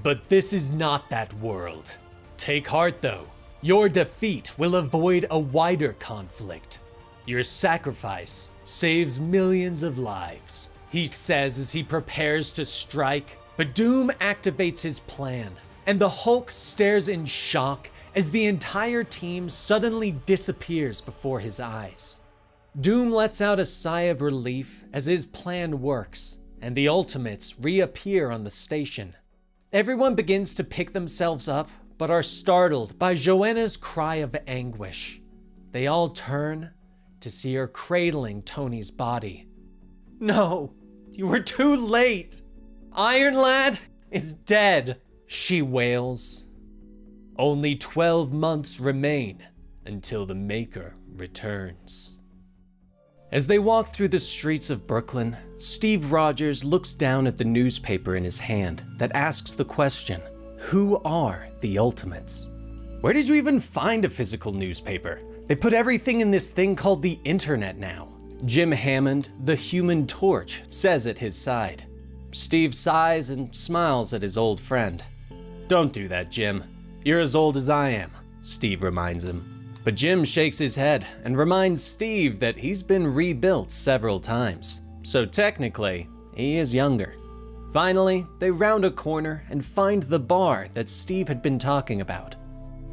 But this is not that world. Take heart though. Your defeat will avoid a wider conflict. Your sacrifice saves millions of lives, he says as he prepares to strike. But Doom activates his plan, and the Hulk stares in shock as the entire team suddenly disappears before his eyes. Doom lets out a sigh of relief as his plan works, and the Ultimates reappear on the station. Everyone begins to pick themselves up, but are startled by Joanna's cry of anguish. They all turn to see her cradling Tony's body. No, you were too late. Iron Lad is dead, she wails. Only 12 months remain until the Maker returns. As they walk through the streets of Brooklyn, Steve Rogers looks down at the newspaper in his hand that asks the question, who are the Ultimates? Where did you even find a physical newspaper? They put everything in this thing called the internet now. Jim Hammond, the Human Torch, says at his side. Steve sighs and smiles at his old friend. Don't do that, Jim. You're as old as I am, Steve reminds him. But Jim shakes his head and reminds Steve that he's been rebuilt several times, so technically, he is younger. Finally, they round a corner and find the bar that Steve had been talking about.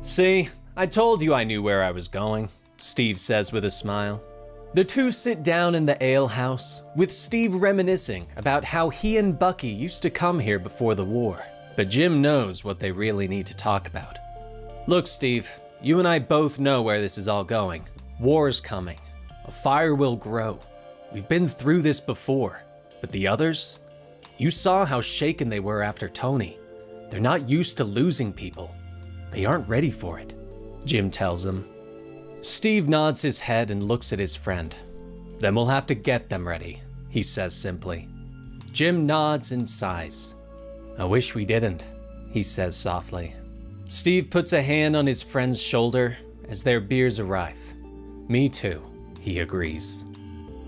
"See, I told you I knew where I was going," Steve says with a smile. The two sit down in the ale house, with Steve reminiscing about how he and Bucky used to come here before the war. But Jim knows what they really need to talk about. "Look, Steve, you and I both know where this is all going. War's coming. A fire will grow. We've been through this before. But the others? You saw how shaken they were after Tony. They're not used to losing people. They aren't ready for it," Jim tells him. Steve nods his head and looks at his friend. "Then we'll have to get them ready," he says simply. Jim nods and sighs. "I wish we didn't," he says softly. Steve puts a hand on his friend's shoulder as their beers arrive. "Me too," he agrees.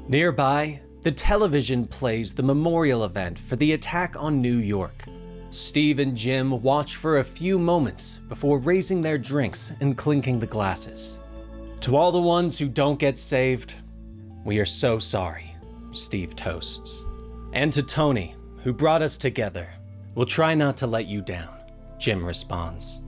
Nearby, the television plays the memorial event for the attack on New York. Steve and Jim watch for a few moments before raising their drinks and clinking the glasses. "To all the ones who don't get saved, we are so sorry," Steve toasts. "And to Tony, who brought us together, we'll try not to let you down," Jim responds.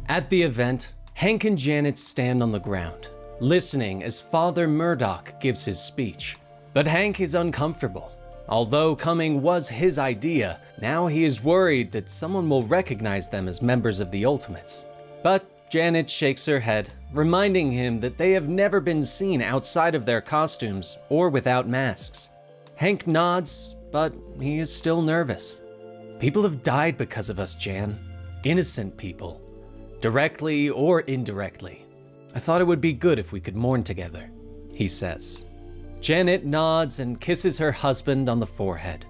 At the event, Hank and Janet stand on the ground, listening as Father Murdoch gives his speech. But Hank is uncomfortable. Although coming was his idea, now he is worried that someone will recognize them as members of the Ultimates. But Janet shakes her head, reminding him that they have never been seen outside of their costumes or without masks. Hank nods, but he is still nervous. "People have died because of us, Jan. Innocent people. Directly or indirectly. I thought it would be good if we could mourn together," he says. Janet nods and kisses her husband on the forehead.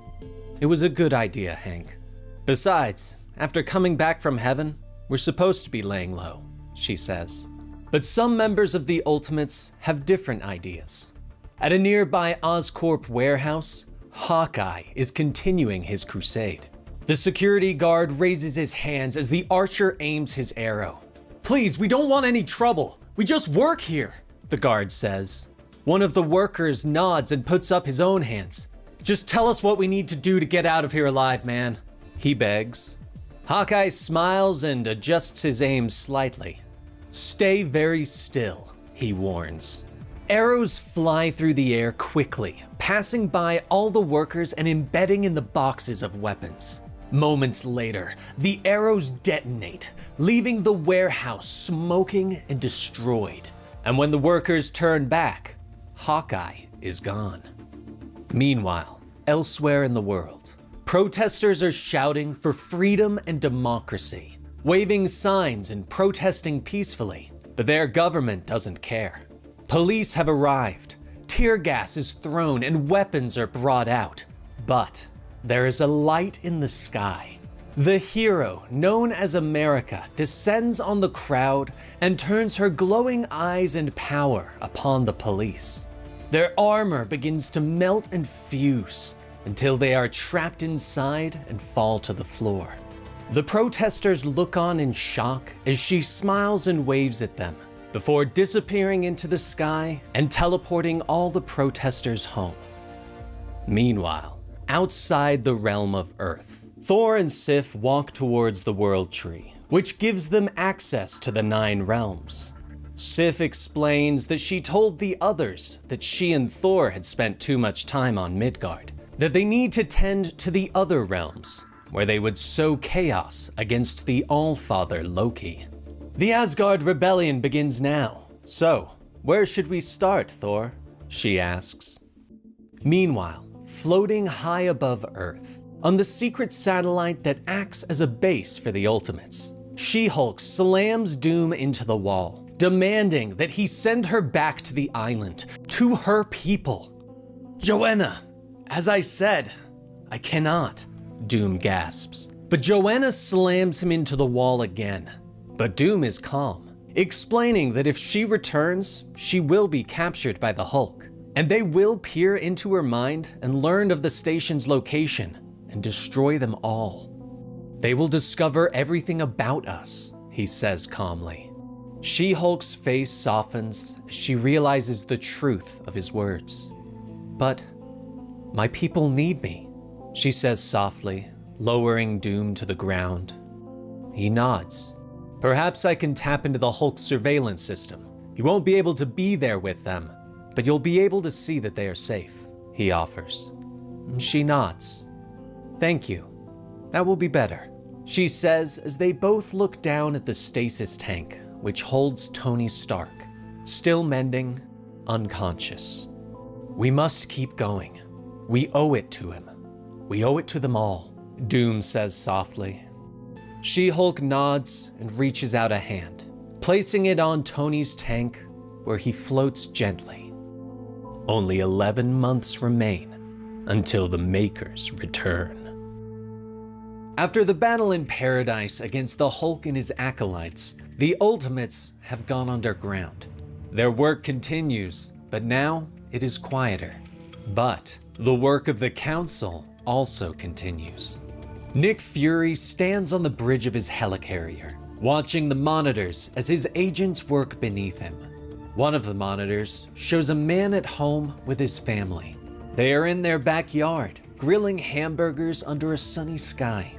"It was a good idea, Hank. Besides, after coming back from heaven, we're supposed to be laying low," she says. But some members of the Ultimates have different ideas. At a nearby Oscorp warehouse, Hawkeye is continuing his crusade. The security guard raises his hands as the archer aims his arrow. "Please, we don't want any trouble. We just work here," the guard says. One of the workers nods and puts up his own hands. "Just tell us what we need to do to get out of here alive, man," he begs. Hawkeye smiles and adjusts his aim slightly. "Stay very still," he warns. Arrows fly through the air quickly, passing by all the workers and embedding in the boxes of weapons. Moments later, the arrows detonate, leaving the warehouse smoking and destroyed. And when the workers turn back, Hawkeye is gone. Meanwhile, elsewhere in the world, protesters are shouting for freedom and democracy, waving signs and protesting peacefully, but their government doesn't care. Police have arrived, tear gas is thrown, and weapons are brought out. But there is a light in the sky. The hero, known as America, descends on the crowd and turns her glowing eyes and power upon the police. Their armor begins to melt and fuse until they are trapped inside and fall to the floor. The protesters look on in shock as she smiles and waves at them, before disappearing into the sky and teleporting all the protesters home. Meanwhile, outside the realm of Earth, Thor and Sif walk towards the World Tree, which gives them access to the 9 realms. Sif explains that she told the others that she and Thor had spent too much time on Midgard, that they need to tend to the other realms, where they would sow chaos against the Allfather Loki. The Asgard rebellion begins now, so where should we start, Thor? She asks. Meanwhile, floating high above Earth, on the secret satellite that acts as a base for the Ultimates, She-Hulk slams Doom into the wall, demanding that he send her back to the island, to her people. "Joanna, as I said, I cannot," Doom gasps. But Joanna slams him into the wall again. But Doom is calm, explaining that if she returns, she will be captured by the Hulk, and they will peer into her mind and learn of the station's location and destroy them all. "They will discover everything about us," he says calmly. She-Hulk's face softens as she realizes the truth of his words. "But my people need me," she says softly, lowering Doom to the ground. He nods. "Perhaps I can tap into the Hulk's surveillance system. You won't be able to be there with them, but you'll be able to see that they are safe," he offers. She nods. "Thank you. That will be better," she says as they both look down at the stasis tank, which holds Tony Stark, still mending, unconscious. "We must keep going. We owe it to him. We owe it to them all," Doom says softly. She-Hulk nods and reaches out a hand, placing it on Tony's tank where he floats gently. Only 11 months remain until the Makers return. After the battle in Paradise against the Hulk and his acolytes, the Ultimates have gone underground. Their work continues, but now it is quieter. But the work of the Council also continues. Nick Fury stands on the bridge of his helicarrier, watching the monitors as his agents work beneath him. One of the monitors shows a man at home with his family. They are in their backyard, grilling hamburgers under a sunny sky.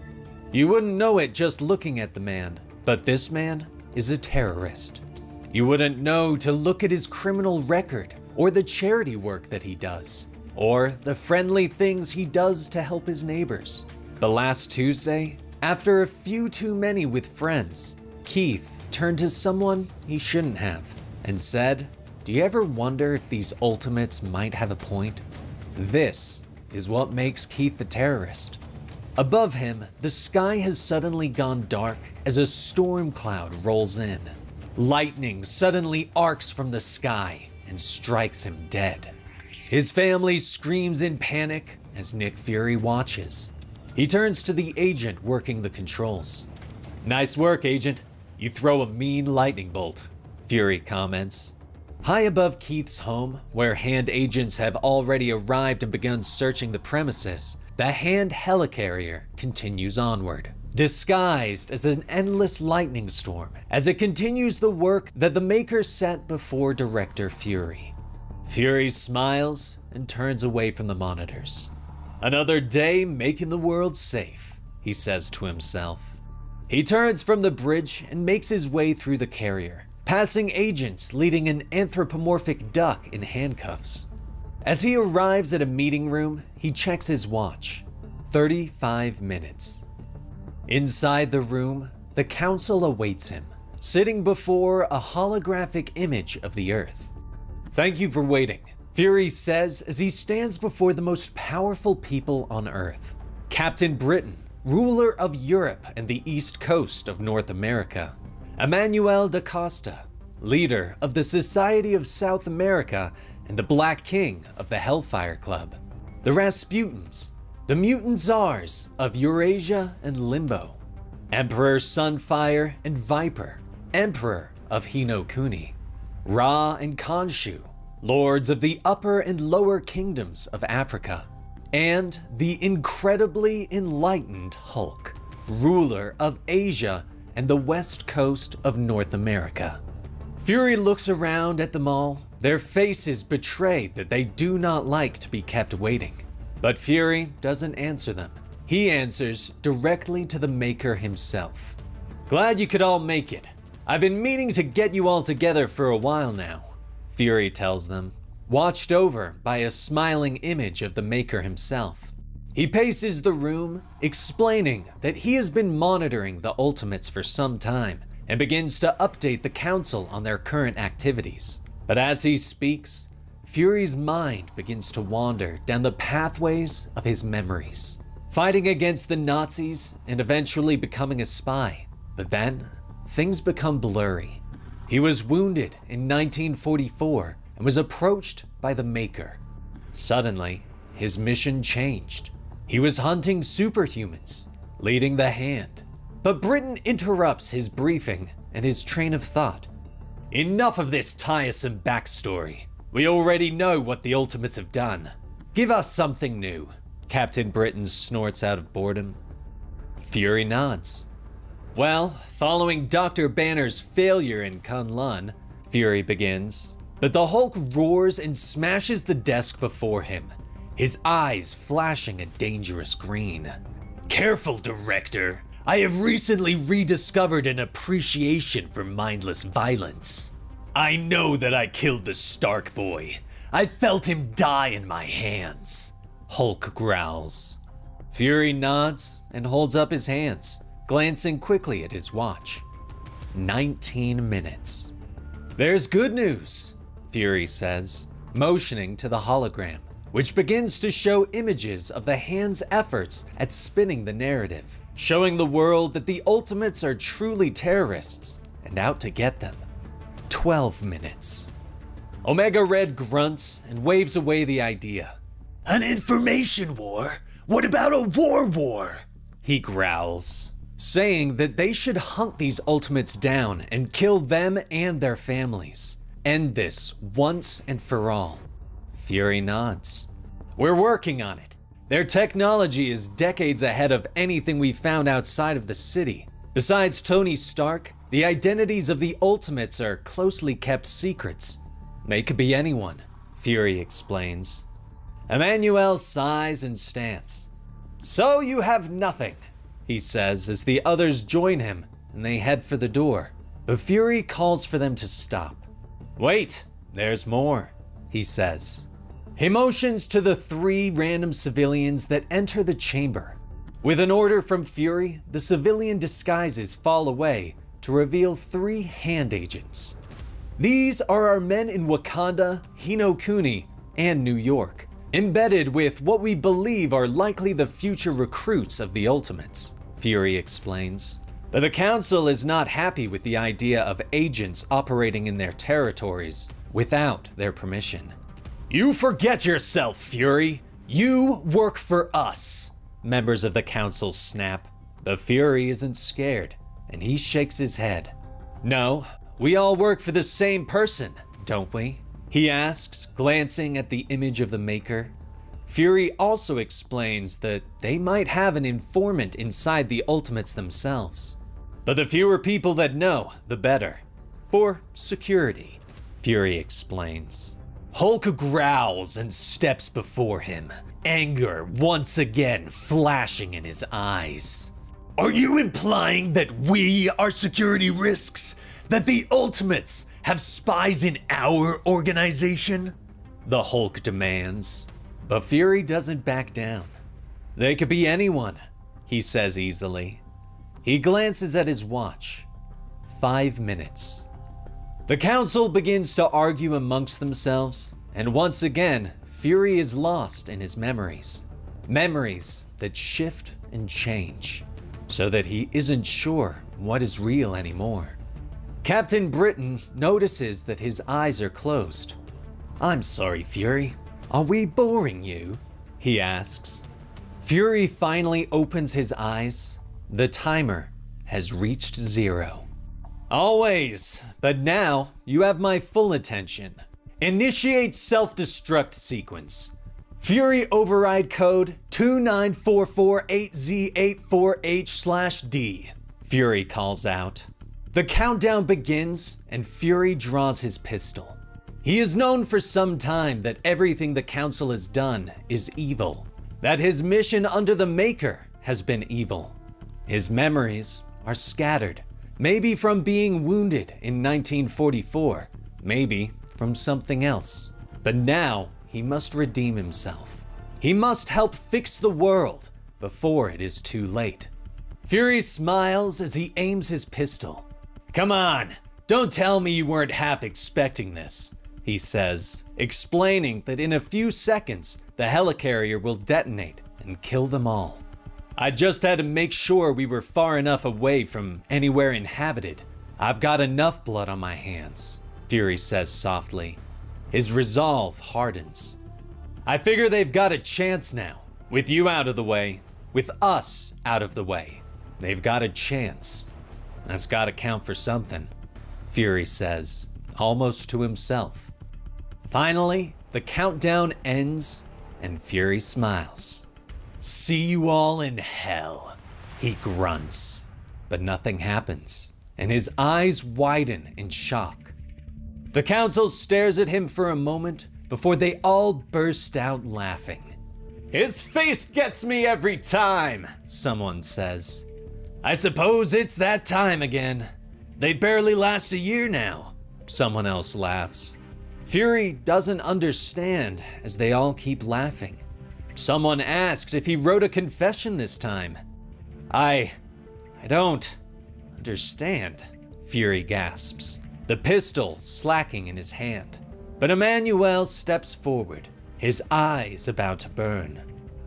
You wouldn't know it just looking at the man, but this man is a terrorist. You wouldn't know to look at his criminal record, or the charity work that he does, or the friendly things he does to help his neighbors. But last Tuesday, after a few too many with friends, Keith turned to someone he shouldn't have and said, "Do you ever wonder if these Ultimates might have a point?" This is what makes Keith a terrorist. Above him, the sky has suddenly gone dark as a storm cloud rolls in. Lightning suddenly arcs from the sky and strikes him dead. His family screams in panic as Nick Fury watches. He turns to the agent working the controls. "Nice work, Agent. You throw a mean lightning bolt," Fury comments. High above Keith's home, where hand agents have already arrived and begun searching the premises, the hand helicarrier continues onward, disguised as an endless lightning storm, as it continues the work that the Makers set before Director Fury. Fury smiles and turns away from the monitors. "Another day making the world safe," he says to himself. He turns from the bridge and makes his way through the carrier, passing agents leading an anthropomorphic duck in handcuffs. As he arrives at a meeting room, he checks his watch. 35 minutes. Inside the room, the Council awaits him, sitting before a holographic image of the Earth. "Thank you for waiting," Fury says as he stands before the most powerful people on Earth. Captain Britain, ruler of Europe and the East Coast of North America. Emmanuel da Costa, leader of the Society of South America and the Black King of the Hellfire Club. The Rasputins, the mutant czars of Eurasia and Limbo. Emperor Sunfire and Viper, Emperor of Hinokuni. Ra and Khonshu, lords of the upper and lower kingdoms of Africa. And the incredibly enlightened Hulk, ruler of Asia and the west coast of North America. Fury looks around at them all. Their faces betray that they do not like to be kept waiting. But Fury doesn't answer them. He answers directly to the Maker himself. "Glad you could all make it. I've been meaning to get you all together for a while now," Fury tells them, watched over by a smiling image of the Maker himself. He paces the room, explaining that he has been monitoring the Ultimates for some time and begins to update the Council on their current activities. But as he speaks, Fury's mind begins to wander down the pathways of his memories, fighting against the Nazis and eventually becoming a spy. But then, things become blurry. He was wounded in 1944 and was approached by the Maker. Suddenly, his mission changed. He was hunting superhumans, leading the Hand. But Britain interrupts his briefing and his train of thought. "Enough of this tiresome backstory. We already know what the Ultimates have done. Give us something new," Captain Britain snorts out of boredom. Fury nods. Well, following Dr. Banner's failure in Kunlun, Fury begins, but the Hulk roars and smashes the desk before him, his eyes flashing a dangerous green. Careful, Director. I have recently rediscovered an appreciation for mindless violence. I know that I killed the Stark boy. I felt him die in my hands. Hulk growls. Fury nods and holds up his hands, glancing quickly at his watch. 19 minutes. There's good news, Fury says, motioning to the hologram, which begins to show images of the hand's efforts at spinning the narrative, showing the world that the Ultimates are truly terrorists and out to get them. 12 minutes. Omega Red grunts and waves away the idea. An information war? What about a war? He growls, saying that they should hunt these Ultimates down and kill them and their families. End this once and for all. Fury nods. We're working on it. Their technology is decades ahead of anything we found outside of the city. Besides Tony Stark, the identities of the Ultimates are closely kept secrets. They could be anyone, Fury explains. Emmanuel sighs and stance. So you have nothing, he says as the others join him and they head for the door. But Fury calls for them to stop. Wait, there's more, he says. He motions to the 3 random civilians that enter the chamber. With an order from Fury, the civilian disguises fall away to reveal 3 hand agents. These are our men in Wakanda, Hinokuni, and New York, embedded with what we believe are likely the future recruits of the Ultimates, Fury explains. But the Council is not happy with the idea of agents operating in their territories without their permission. You forget yourself, Fury. You work for us, members of the Council snap. But Fury isn't scared, and he shakes his head. No, we all work for the same person, don't we? He asks, glancing at the image of the Maker. Fury also explains that they might have an informant inside the Ultimates themselves. But the fewer people that know, the better. For security, Fury explains. Hulk growls and steps before him, anger once again flashing in his eyes. Are you implying that we are security risks? That the Ultimates have spies in our organization? The Hulk demands. But Fury doesn't back down. They could be anyone, he says easily. He glances at his watch. 5 minutes. The Council begins to argue amongst themselves, and once again, Fury is lost in his memories. Memories that shift and change, so that he isn't sure what is real anymore. Captain Britain notices that his eyes are closed. I'm sorry, Fury. Are we boring you? He asks. Fury finally opens his eyes. The timer has reached 0. Always, but now you have my full attention. Initiate self-destruct sequence. Fury override code 29448Z84H/D. Fury calls out. The countdown begins and Fury draws his pistol. He is known for some time that everything the Council has done is evil. That his mission under the Maker has been evil. His memories are scattered. Maybe from being wounded in 1944. Maybe from something else. But now he must redeem himself. He must help fix the world before it is too late. Fury smiles as he aims his pistol. Come on, don't tell me you weren't half expecting this, he says, explaining that in a few seconds, the helicarrier will detonate and kill them all. I just had to make sure we were far enough away from anywhere inhabited. I've got enough blood on my hands, Fury says softly. His resolve hardens. I figure they've got a chance now. With you out of the way, with us out of the way. They've got a chance. That's gotta count for something, Fury says, almost to himself. Finally, the countdown ends and Fury smiles. See you all in hell, he grunts. But nothing happens, and his eyes widen in shock. The council stares at him for a moment before they all burst out laughing. "His face gets me every time," someone says. "I suppose it's that time again. They barely last a year now," someone else laughs. Fury doesn't understand as they all keep laughing. Someone asks if he wrote a confession this time. I don't understand," Fury gasps, the pistol slacking in his hand. But Emmanuel steps forward, his eyes about to burn.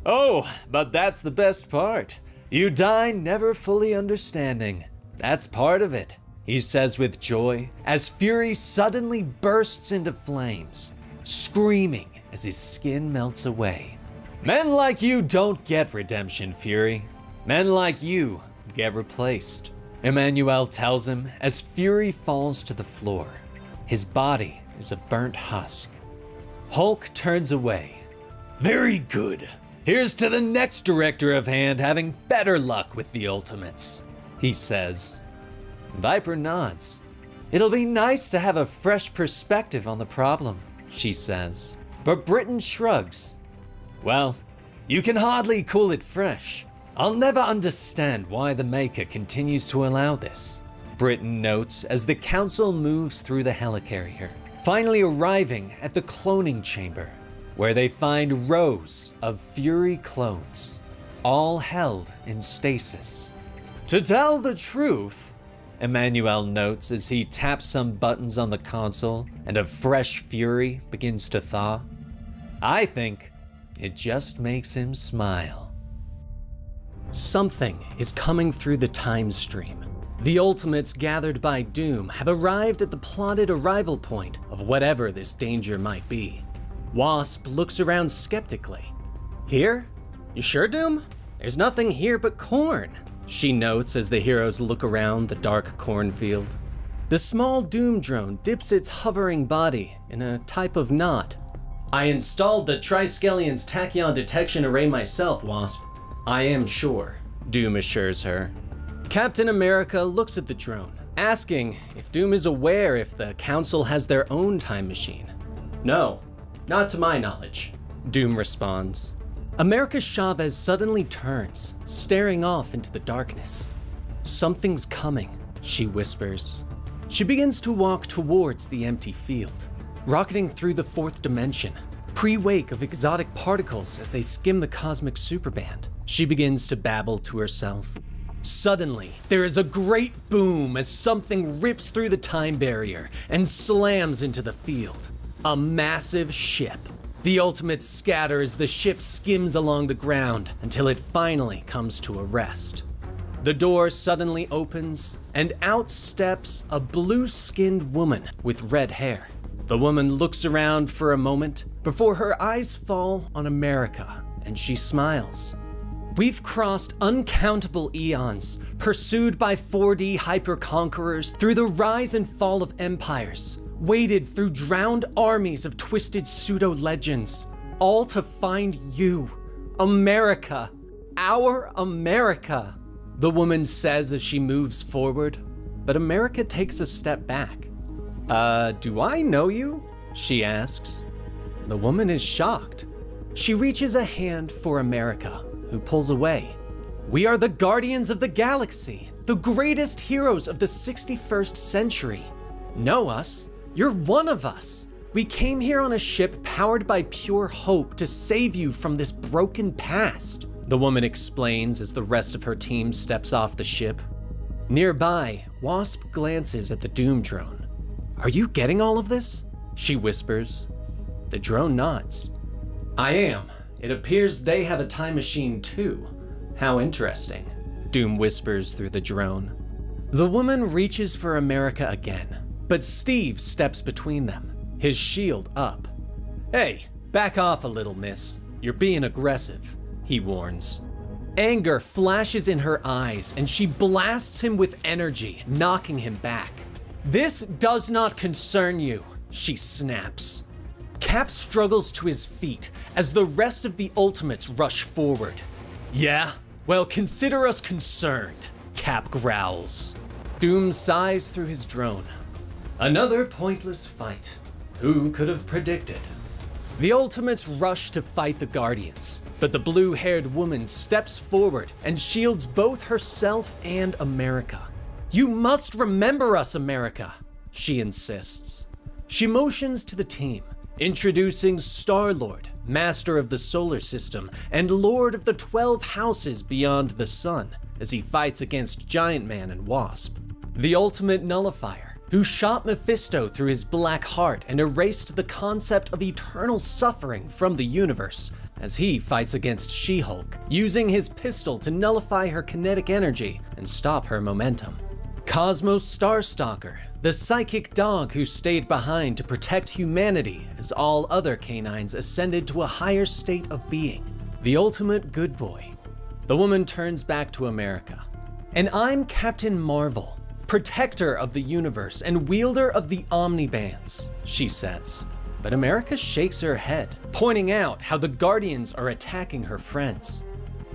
"Oh, but that's the best part. You die never fully understanding. That's part of it," he says with joy as Fury suddenly bursts into flames, screaming as his skin melts away. "Men like you don't get redemption, Fury. Men like you get replaced," Emmanuel tells him as Fury falls to the floor. His body is a burnt husk. Hulk turns away. "Very good. Here's to the next director of Hand having better luck with the Ultimates," he says. Viper nods. "It'll be nice to have a fresh perspective on the problem," she says. But Britain shrugs. "Well, you can hardly call it fresh. I'll never understand why the Maker continues to allow this," Britain notes as the council moves through the helicarrier, finally arriving at the cloning chamber, where they find rows of Fury clones, all held in stasis. "To tell the truth," Emmanuel notes as he taps some buttons on the console and a fresh Fury begins to thaw, "I think it just makes him smile." Something is coming through the time stream. The Ultimates gathered by Doom have arrived at the plotted arrival point of whatever this danger might be. Wasp looks around skeptically. "Here? You sure, Doom? There's nothing here but corn," she notes as the heroes look around the dark cornfield. The small Doom drone dips its hovering body in a type of knot. "I installed the Triskellion's tachyon detection array myself, Wasp. I am sure," Doom assures her. Captain America looks at the drone, asking if Doom is aware if the Council has their own time machine. "No, not to my knowledge," Doom responds. America Chavez suddenly turns, staring off into the darkness. "Something's coming," she whispers. She begins to walk towards the empty field, rocketing through the fourth dimension, pre-wake of exotic particles as they skim the cosmic superband. She begins to babble to herself. Suddenly, there is a great boom as something rips through the time barrier and slams into the field. A massive ship. The Ultimates scatter as the ship skims along the ground until it finally comes to a rest. The door suddenly opens, and out steps a blue-skinned woman with red hair. The woman looks around for a moment before her eyes fall on America, and she smiles. "We've crossed uncountable eons, pursued by 4D hyper-conquerors through the rise and fall of empires, waded through drowned armies of twisted pseudo-legends, all to find you, America, our America," the woman says as she moves forward, but America takes a step back. Do I know you?" she asks. The woman is shocked. She reaches a hand for America, who pulls away. "We are the Guardians of the Galaxy, the greatest heroes of the 61st century. Know us? You're one of us. We came here on a ship powered by pure hope to save you from this broken past," the woman explains as the rest of her team steps off the ship. Nearby, Wasp glances at the Doom drone. "Are you getting all of this?" she whispers. The drone nods. "I am. It appears they have a time machine too. How interesting," Doom whispers through the drone. The woman reaches for America again, but Steve steps between them, his shield up. "Hey, back off a little, miss. You're being aggressive," he warns. Anger flashes in her eyes and she blasts him with energy, knocking him back. "This does not concern you," she snaps. Cap struggles to his feet as the rest of the Ultimates rush forward. "Yeah? Well, consider us concerned. Cap growls. Doom sighs through his drone. Another pointless fight. Who could have predicted? The Ultimates rush to fight the Guardians, but the blue-haired woman steps forward and shields both herself and America. "You must remember us, America," she insists. She motions to the team, introducing Star-Lord, Master of the Solar System and Lord of the 12 Houses beyond the Sun, as he fights against Giant Man and Wasp. The Ultimate Nullifier, who shot Mephisto through his black heart and erased the concept of eternal suffering from the universe, as he fights against She-Hulk, using his pistol to nullify her kinetic energy and stop her momentum. Cosmos Starstalker, the psychic dog who stayed behind to protect humanity as all other canines ascended to a higher state of being. The ultimate good boy. The woman turns back to America. "And I'm Captain Marvel, protector of the universe and wielder of the Omnibands," she says. But America shakes her head, pointing out how the Guardians are attacking her friends.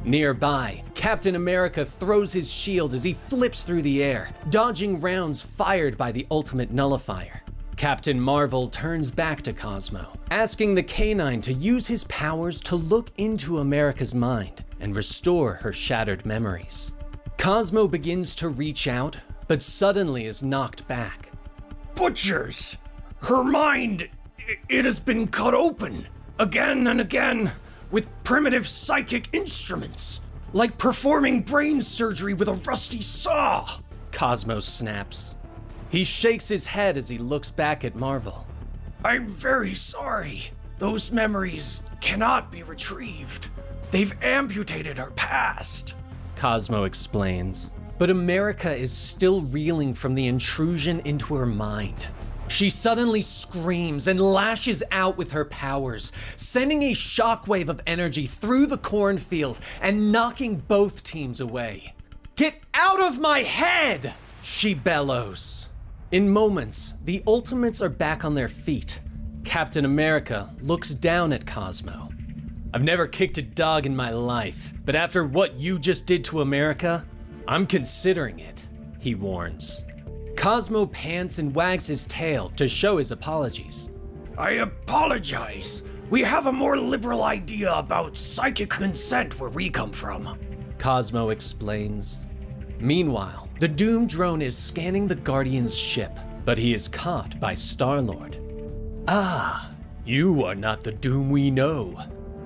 Nearby, Captain America throws his shield as he flips through the air, dodging rounds fired by the Ultimate Nullifier. Captain Marvel turns back to Cosmo, asking the canine to use his powers to look into America's mind and restore her shattered memories. Cosmo begins to reach out, but suddenly is knocked back. "Butchers! Her mind, it has been cut open, again and again, with primitive psychic instruments, like performing brain surgery with a rusty saw," Cosmo snaps. He shakes his head as he looks back at Marvel. "I'm very sorry. Those memories cannot be retrieved. They've amputated our past," Cosmo explains. But America is still reeling from the intrusion into her mind. She suddenly screams and lashes out with her powers, sending a shockwave of energy through the cornfield and knocking both teams away. "Get out of my head!" she bellows. In moments, the Ultimates are back on their feet. Captain America looks down at Cosmo. "I've never kicked a dog in my life, but after what you just did to America, I'm considering it," he warns. Cosmo pants and wags his tail to show his apologies. "I apologize. We have a more liberal idea about psychic consent where we come from," Cosmo explains. Meanwhile, the Doom drone is scanning the Guardian's ship, but he is caught by Star-Lord. "Ah, you are not the Doom we know,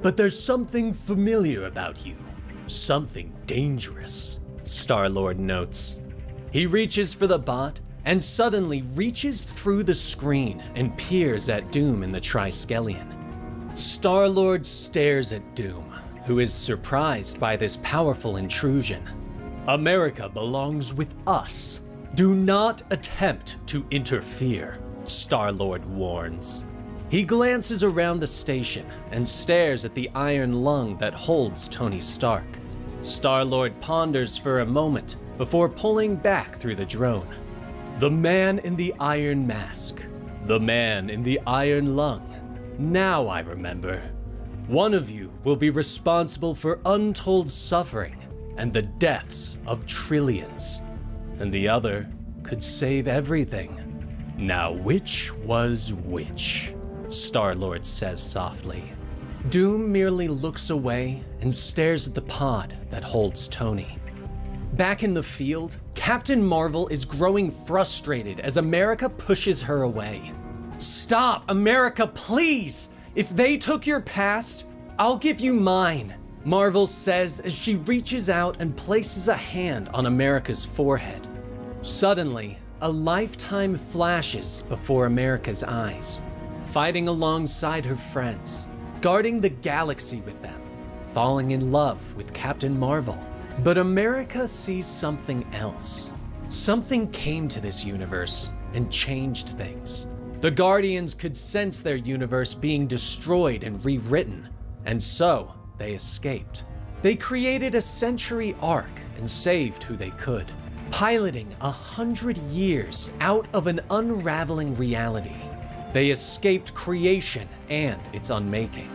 but there's something familiar about you. Something dangerous," Star-Lord notes. He reaches for the bot and suddenly reaches through the screen and peers at Doom in the Triskelion. Star-Lord stares at Doom, who is surprised by this powerful intrusion. "America belongs with us. Do not attempt to interfere," Star-Lord warns. He glances around the station and stares at the iron lung that holds Tony Stark. Star-Lord ponders for a moment before pulling back through the drone. "The man in the iron mask. The man in the iron lung. Now I remember. One of you will be responsible for untold suffering and the deaths of trillions, and the other could save everything. Now which was which?" Star-Lord says softly. Doom merely looks away and stares at the pod that holds Tony. Back in the field, Captain Marvel is growing frustrated as America pushes her away. "Stop, America, please! If they took your past, I'll give you mine," Marvel says as she reaches out and places a hand on America's forehead. Suddenly, a lifetime flashes before America's eyes, fighting alongside her friends, guarding the galaxy with them, falling in love with Captain Marvel. But America sees something else. Something came to this universe and changed things. The Guardians could sense their universe being destroyed and rewritten, and so they escaped. They created a century arc and saved who they could, piloting 100 years out of an unraveling reality. They escaped creation and its unmaking.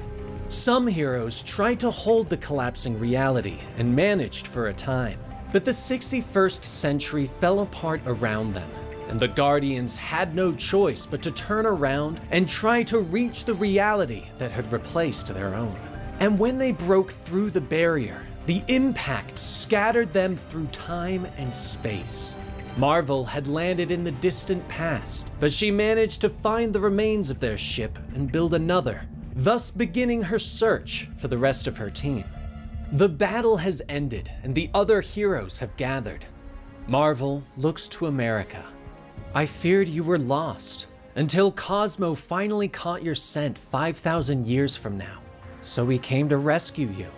Some heroes tried to hold the collapsing reality and managed for a time, But the 61st century fell apart around them, and the Guardians had no choice but to turn around and try to reach the reality that had replaced their own. And when they broke through the barrier, the impact scattered them through time and space. Marvel had landed in the distant past, but she managed to find the remains of their ship and build another, thus beginning her search for the rest of her team. The battle has ended and the other heroes have gathered. Marvel looks to America. I feared you were lost until Cosmo finally caught your scent 5,000 years from now. So we came to rescue you,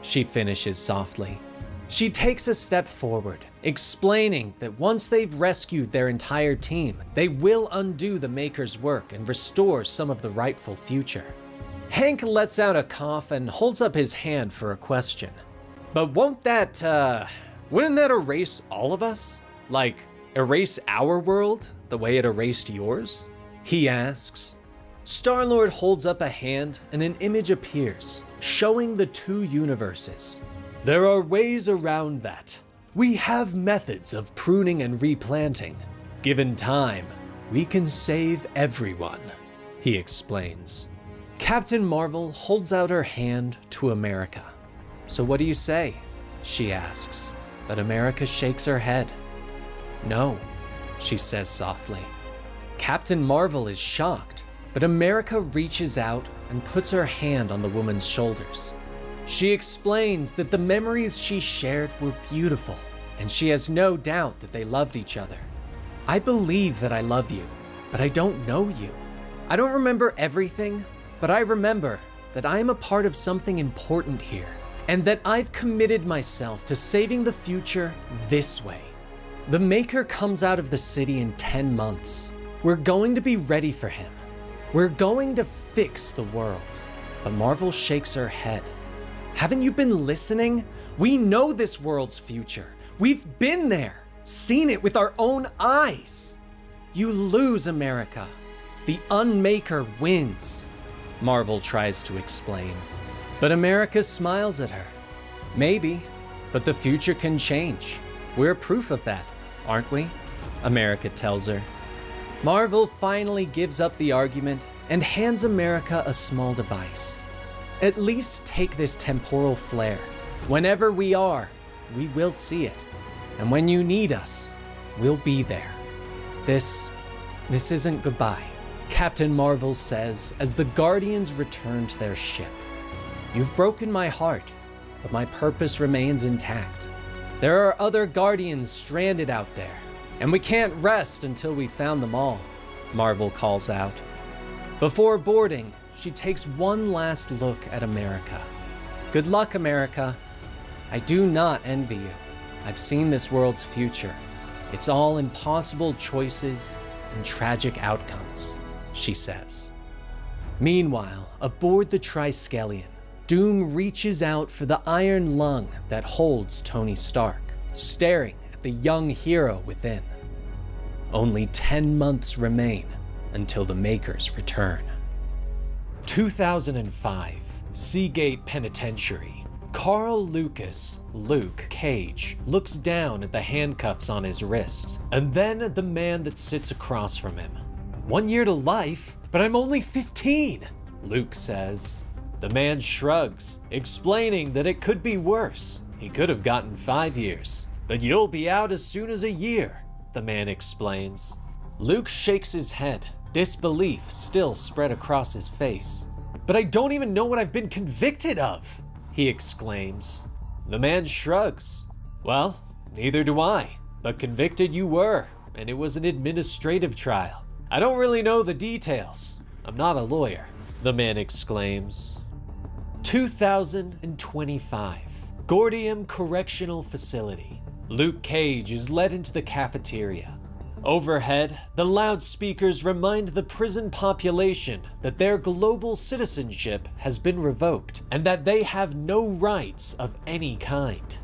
she finishes softly. She takes a step forward, explaining that once they've rescued their entire team, they will undo the Maker's work and restore some of the rightful future. Hank lets out a cough and holds up his hand for a question. But wouldn't that erase all of us? Like, erase our world the way it erased yours? He asks. Star-Lord holds up a hand and an image appears, showing the two universes. There are ways around that. We have methods of pruning and replanting. Given time, we can save everyone, he explains. Captain Marvel holds out her hand to America. So what do you say? She asks, but America shakes her head. No, she says softly. Captain Marvel is shocked, but America reaches out and puts her hand on the woman's shoulders. She explains that the memories she shared were beautiful, and she has no doubt that they loved each other. I believe that I love you, but I don't know you. I don't remember everything, but I remember that I am a part of something important here, and that I've committed myself to saving the future this way. The Maker comes out of the city in 10 months. We're going to be ready for him. We're going to fix the world. But Marvel shakes her head. Haven't you been listening? We know this world's future. We've been there, seen it with our own eyes. You lose, America. The Unmaker wins, Marvel tries to explain. But America smiles at her. Maybe, but the future can change. We're proof of that, aren't we? America tells her. Marvel finally gives up the argument and hands America a small device. At least take this temporal flare. Whenever we are, we will see it. And when you need us, we'll be there. This isn't goodbye, Captain Marvel says as the Guardians return to their ship. You've broken my heart, but my purpose remains intact. There are other Guardians stranded out there, and we can't rest until we've found them all, Marvel calls out. Before boarding, she takes one last look at America. Good luck, America. I do not envy you. I've seen this world's future. It's all impossible choices and tragic outcomes, she says. Meanwhile, aboard the Triskelion, Doom reaches out for the iron lung that holds Tony Stark, staring at the young hero within. Only 10 months remain until the Makers return. 2005, Seagate Penitentiary. Carl Lucas, Luke Cage, looks down at the handcuffs on his wrists, and then at the man that sits across from him. 1 year to life, but I'm only 15, Luke says. The man shrugs, explaining that it could be worse. He could have gotten 5 years, but you'll be out as soon as a year, the man explains. Luke shakes his head, disbelief still spread across his face. But I don't even know what I've been convicted of, he exclaims. The man shrugs. Well, neither do I, but convicted you were, and it was an administrative trial. I don't really know the details. I'm not a lawyer, the man exclaims. 2025, Gordium Correctional Facility. Luke Cage is led into the cafeteria. Overhead, the loudspeakers remind the prison population that their global citizenship has been revoked and that they have no rights of any kind.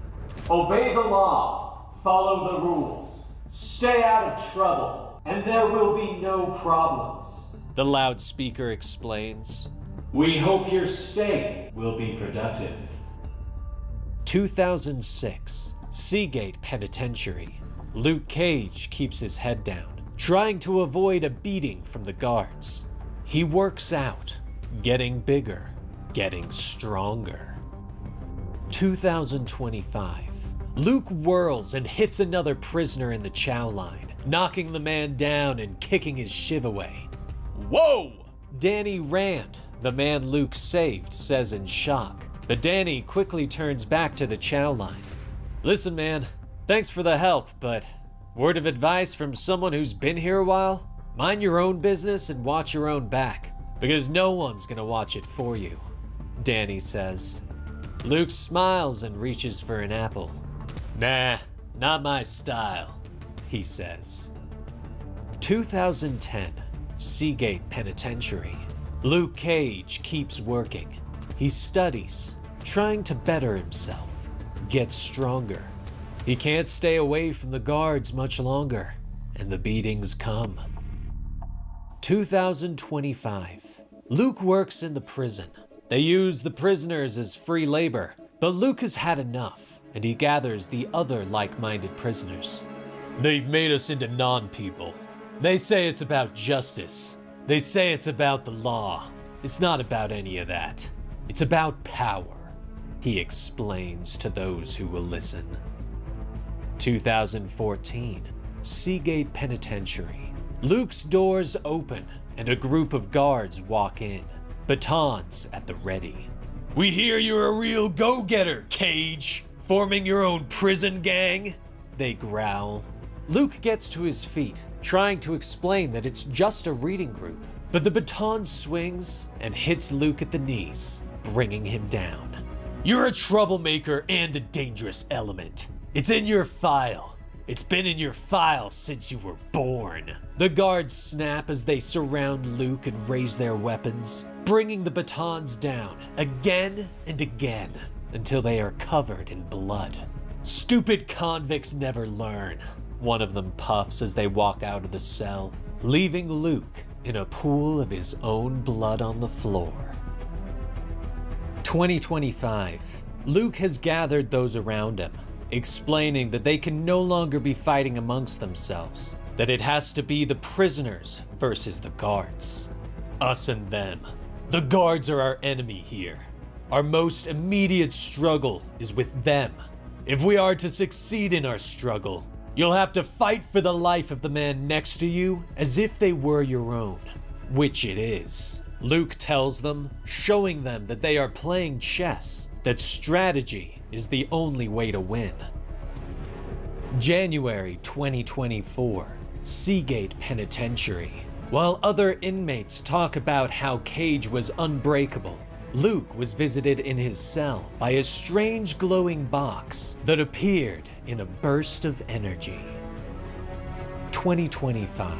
Obey the law, follow the rules, stay out of trouble, and there will be no problems, the loudspeaker explains. We hope your stay will be productive. 2006, Seagate Penitentiary. Luke Cage keeps his head down, trying to avoid a beating from the guards. He works out, getting bigger, getting stronger. 2025. Luke whirls and hits another prisoner in the chow line, knocking the man down and kicking his shiv away. Whoa! Danny Rand, the man Luke saved, says in shock. But Danny quickly turns back to the chow line. Listen, man, thanks for the help, but word of advice from someone who's been here a while? Mind your own business and watch your own back, because no one's gonna watch it for you, Danny says. Luke smiles and reaches for an apple. Nah, not my style, he says. 2010, Seagate Penitentiary. Luke Cage keeps working. He studies, trying to better himself, get stronger. He can't stay away from the guards much longer, and the beatings come. 2025. Luke works in the prison. They use the prisoners as free labor, but Luke has had enough, and he gathers the other like-minded prisoners. They've made us into non-people. They say it's about justice. They say it's about the law. It's not about any of that. It's about power, he explains to those who will listen. 2014, Seagate Penitentiary. Luke's doors open and a group of guards walk in, batons at the ready. We hear you're a real go-getter, Cage. Forming your own prison gang? They growl. Luke gets to his feet, trying to explain that it's just a reading group, but the baton swings and hits Luke at the knees, bringing him down. You're a troublemaker and a dangerous element. It's in your file. It's been in your file since you were born. The guards snap as they surround Luke and raise their weapons, bringing the batons down again and again until they are covered in blood. Stupid convicts never learn, one of them puffs as they walk out of the cell, leaving Luke in a pool of his own blood on the floor. 2025. Luke has gathered those around him, explaining that they can no longer be fighting amongst themselves, that it has to be the prisoners versus the guards. Us and them. The guards are our enemy here. Our most immediate struggle is with them. If we are to succeed in our struggle, you'll have to fight for the life of the man next to you as if they were your own, which it is. Luke tells them, showing them that they are playing chess, that strategy is the only way to win. January 2024, Seagate Penitentiary. While other inmates talk about how Cage was unbreakable, Luke was visited in his cell by a strange glowing box that appeared in a burst of energy. 2025.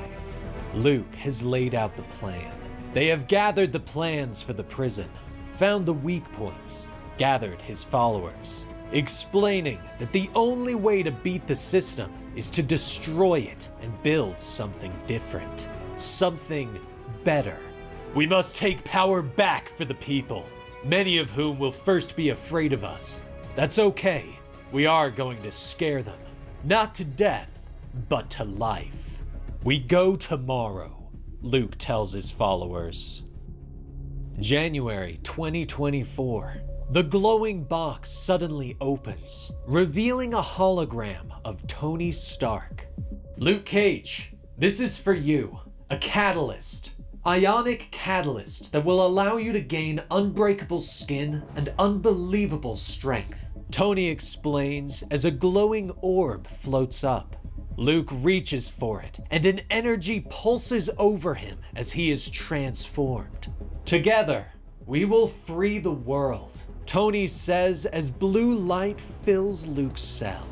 Luke has laid out the plan. They have gathered the plans for the prison, found the weak points, gathered his followers, explaining that the only way to beat the system is to destroy it and build something different, something better. We must take power back for the people, many of whom will first be afraid of us. That's okay. We are going to scare them, not to death, but to life. We go tomorrow, Luke tells his followers. January 2024. The glowing box suddenly opens, revealing a hologram of Tony Stark. Luke Cage, this is for you. A catalyst. Ionic catalyst that will allow you to gain unbreakable skin and unbelievable strength. Tony explains as a glowing orb floats up. Luke reaches for it, and an energy pulses over him as he is transformed. Together, we will free the world, Tony says as blue light fills Luke's cell.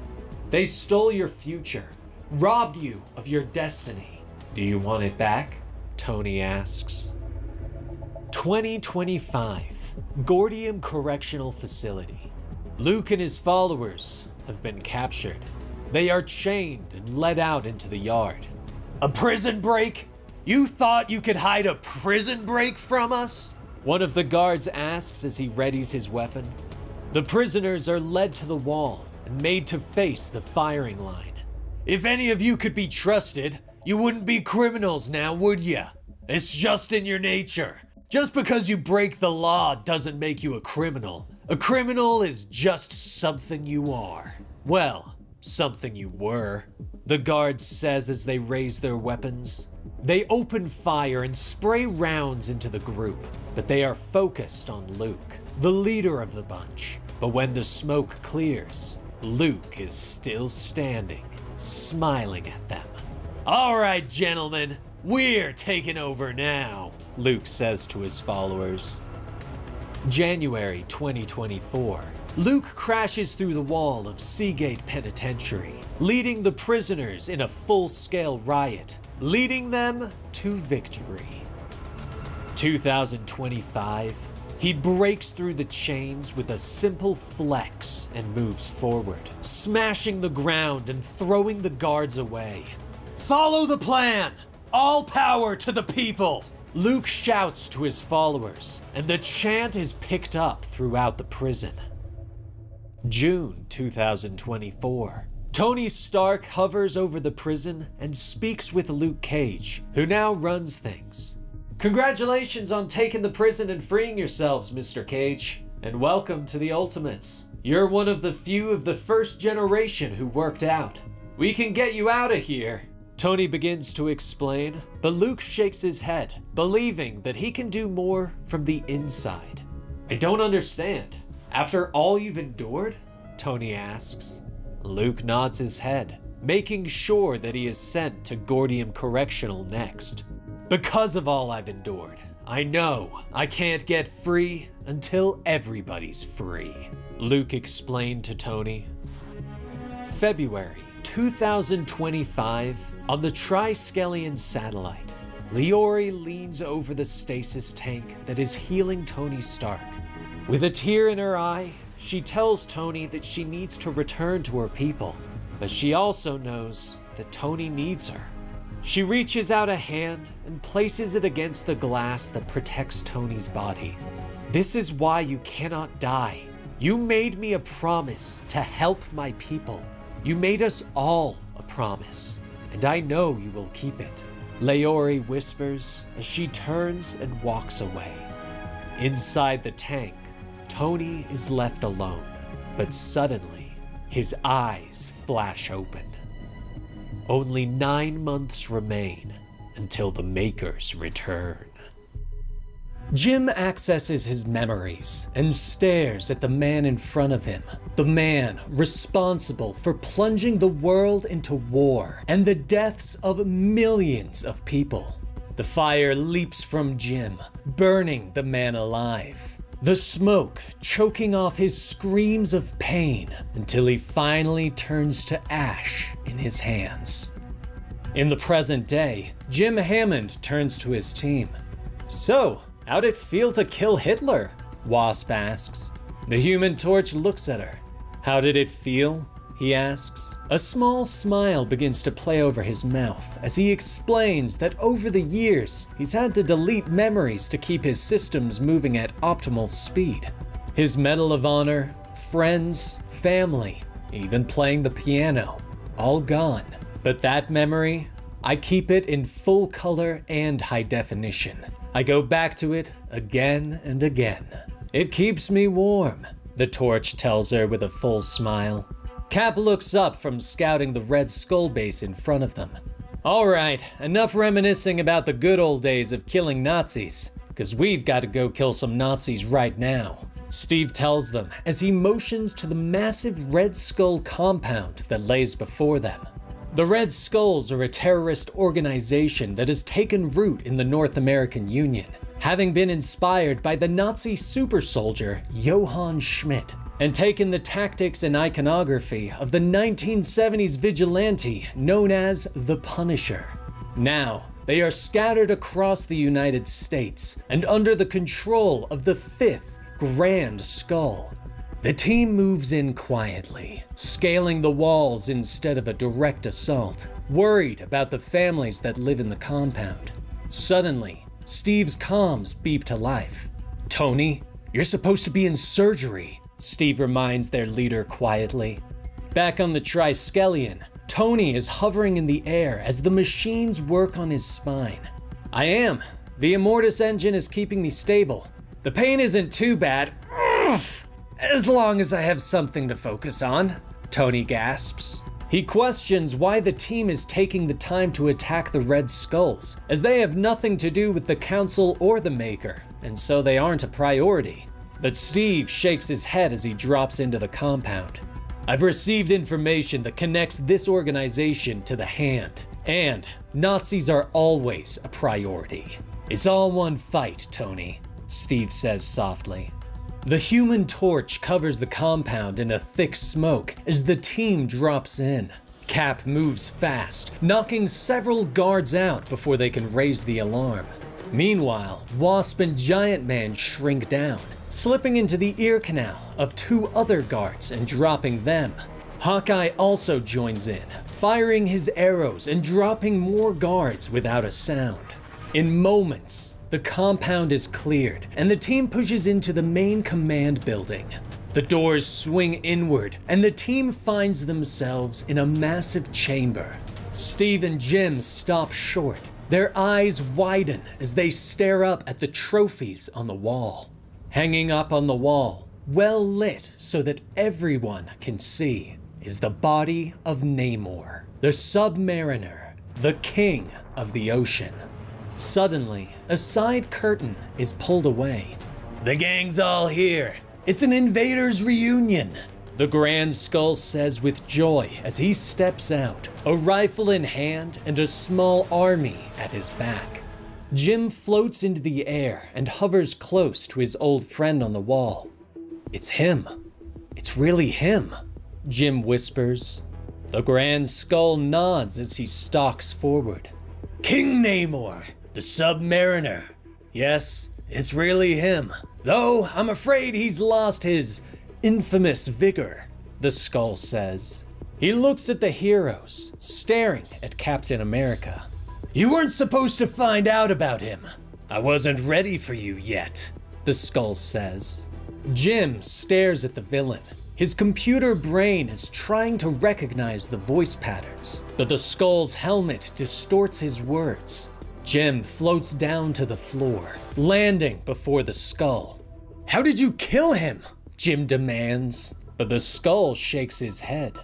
They stole your future, robbed you of your destiny. Do you want it back? Tony asks. 2025, Gordium Correctional Facility. Luke and his followers have been captured. They are chained and led out into the yard. A prison break? You thought you could hide a prison break from us? One of the guards asks as he readies his weapon. The prisoners are led to the wall, and and made to face the firing line. If any of you could be trusted, you wouldn't be criminals now, would ya? It's just in your nature. Just because you break the law doesn't make you a criminal. A criminal is just something you are. Well, something you were, the guard says as they raise their weapons. They open fire and spray rounds into the group, but they are focused on Luke, the leader of the bunch. But when the smoke clears, Luke is still standing, smiling at them. "All right, gentlemen, we're taking over now," Luke says to his followers. January 2024. Luke crashes through the wall of Seagate Penitentiary, leading the prisoners in a full-scale riot, leading them to victory. 2025. He breaks through the chains with a simple flex and moves forward, smashing the ground and throwing the guards away. "Follow the plan! All power to the people!" Luke shouts to his followers, and the chant is picked up throughout the prison. June 2024. Tony Stark hovers over the prison and speaks with Luke Cage, who now runs things. "Congratulations on taking the prison and freeing yourselves, Mr. Cage, and welcome to the Ultimates. You're one of the few of the first generation who worked out. We can get you out of here." Tony begins to explain, but Luke shakes his head, believing that he can do more from the inside. "I don't understand. After all you've endured?" Tony asks. Luke nods his head, making sure that he is sent to Gordium Correctional next. "Because of all I've endured, I know I can't get free until everybody's free," Luke explained to Tony. February 2025, on the Triskelion satellite, Leori leans over the stasis tank that is healing Tony Stark. With a tear in her eye, she tells Tony that she needs to return to her people, but she also knows that Tony needs her. She reaches out a hand and places it against the glass that protects Tony's body. "This is why you cannot die. You made me a promise to help my people. You made us all a promise, and I know you will keep it," Leori whispers as she turns and walks away. Inside the tank, Tony is left alone, but suddenly, his eyes flash open. Only 9 months remain until the Makers return. Jim accesses his memories and stares at the man in front of him, the man responsible for plunging the world into war and the deaths of millions of people. The fire leaps from Jim, burning the man alive, the smoke choking off his screams of pain until he finally turns to ash in his hands. In the present day, Jim Hammond turns to his team. "So, how'd it feel to kill Hitler?" Wasp asks. The Human Torch looks at her. "How did it feel?" he asks. A small smile begins to play over his mouth as he explains that over the years, he's had to delete memories to keep his systems moving at optimal speed. His Medal of Honor, friends, family, even playing the piano, all gone. But that memory, I keep it in full color and high definition. I go back to it again and again. It keeps me warm, the Torch tells her with a full smile. Cap looks up from scouting the Red Skull base in front of them. "All right, enough reminiscing about the good old days of killing Nazis, because we've got to go kill some Nazis right now," Steve tells them as he motions to the massive Red Skull compound that lays before them. The Red Skulls are a terrorist organization that has taken root in the North American Union, having been inspired by the Nazi super soldier Johann Schmidt, and taken the tactics and iconography of the 1970s vigilante known as the Punisher. Now, they are scattered across the United States and under the control of the 5th Grand Skull. The team moves in quietly, scaling the walls instead of a direct assault, worried about the families that live in the compound. Suddenly, Steve's comms beep to life. "Tony, you're supposed to be in surgery," Steve reminds their leader quietly. Back on the Triskelion, Tony is hovering in the air as the machines work on his spine. I am. The Immortus engine is keeping me stable. The pain isn't too bad. As long as I have something to focus on, Tony gasps. He questions why the team is taking the time to attack the Red Skulls, as they have nothing to do with the Council or the Maker, and so they aren't a priority. But Steve shakes his head as he drops into the compound. I've received information that connects this organization to the Hand, and Nazis are always a priority. It's all one fight, Tony, Steve says softly. The Human Torch covers the compound in a thick smoke as the team drops in. Cap moves fast, knocking several guards out before they can raise the alarm. Meanwhile, Wasp and Giant Man shrink down, slipping into the ear canal of two other guards and dropping them. Hawkeye also joins in, firing his arrows and dropping more guards without a sound. In moments, the compound is cleared, and the team pushes into the main command building. The doors swing inward, and the team finds themselves in a massive chamber. Steve and Jim stop short. Their eyes widen as they stare up at the trophies on the wall. Hanging up on the wall, well lit so that everyone can see, is the body of Namor, the Submariner, the king of the ocean. Suddenly, a side curtain is pulled away. The gang's all here. It's an invaders' reunion, the Grand Skull says with joy as he steps out, a rifle in hand and a small army at his back. Jim floats into the air and hovers close to his old friend on the wall. It's him. It's really him, Jim whispers. The Grand Skull nods as he stalks forward. King Namor, the Submariner. Yes, it's really him. Though I'm afraid he's lost his infamous vigor, the Skull says. He looks at the heroes, staring at Captain America. You weren't supposed to find out about him. I wasn't ready for you yet, the Skull says. Jim stares at the villain. His computer brain is trying to recognize the voice patterns, but the Skull's helmet distorts his words. Jim floats down to the floor, landing before the Skull. How did you kill him? Jim demands, but the Skull shakes his head.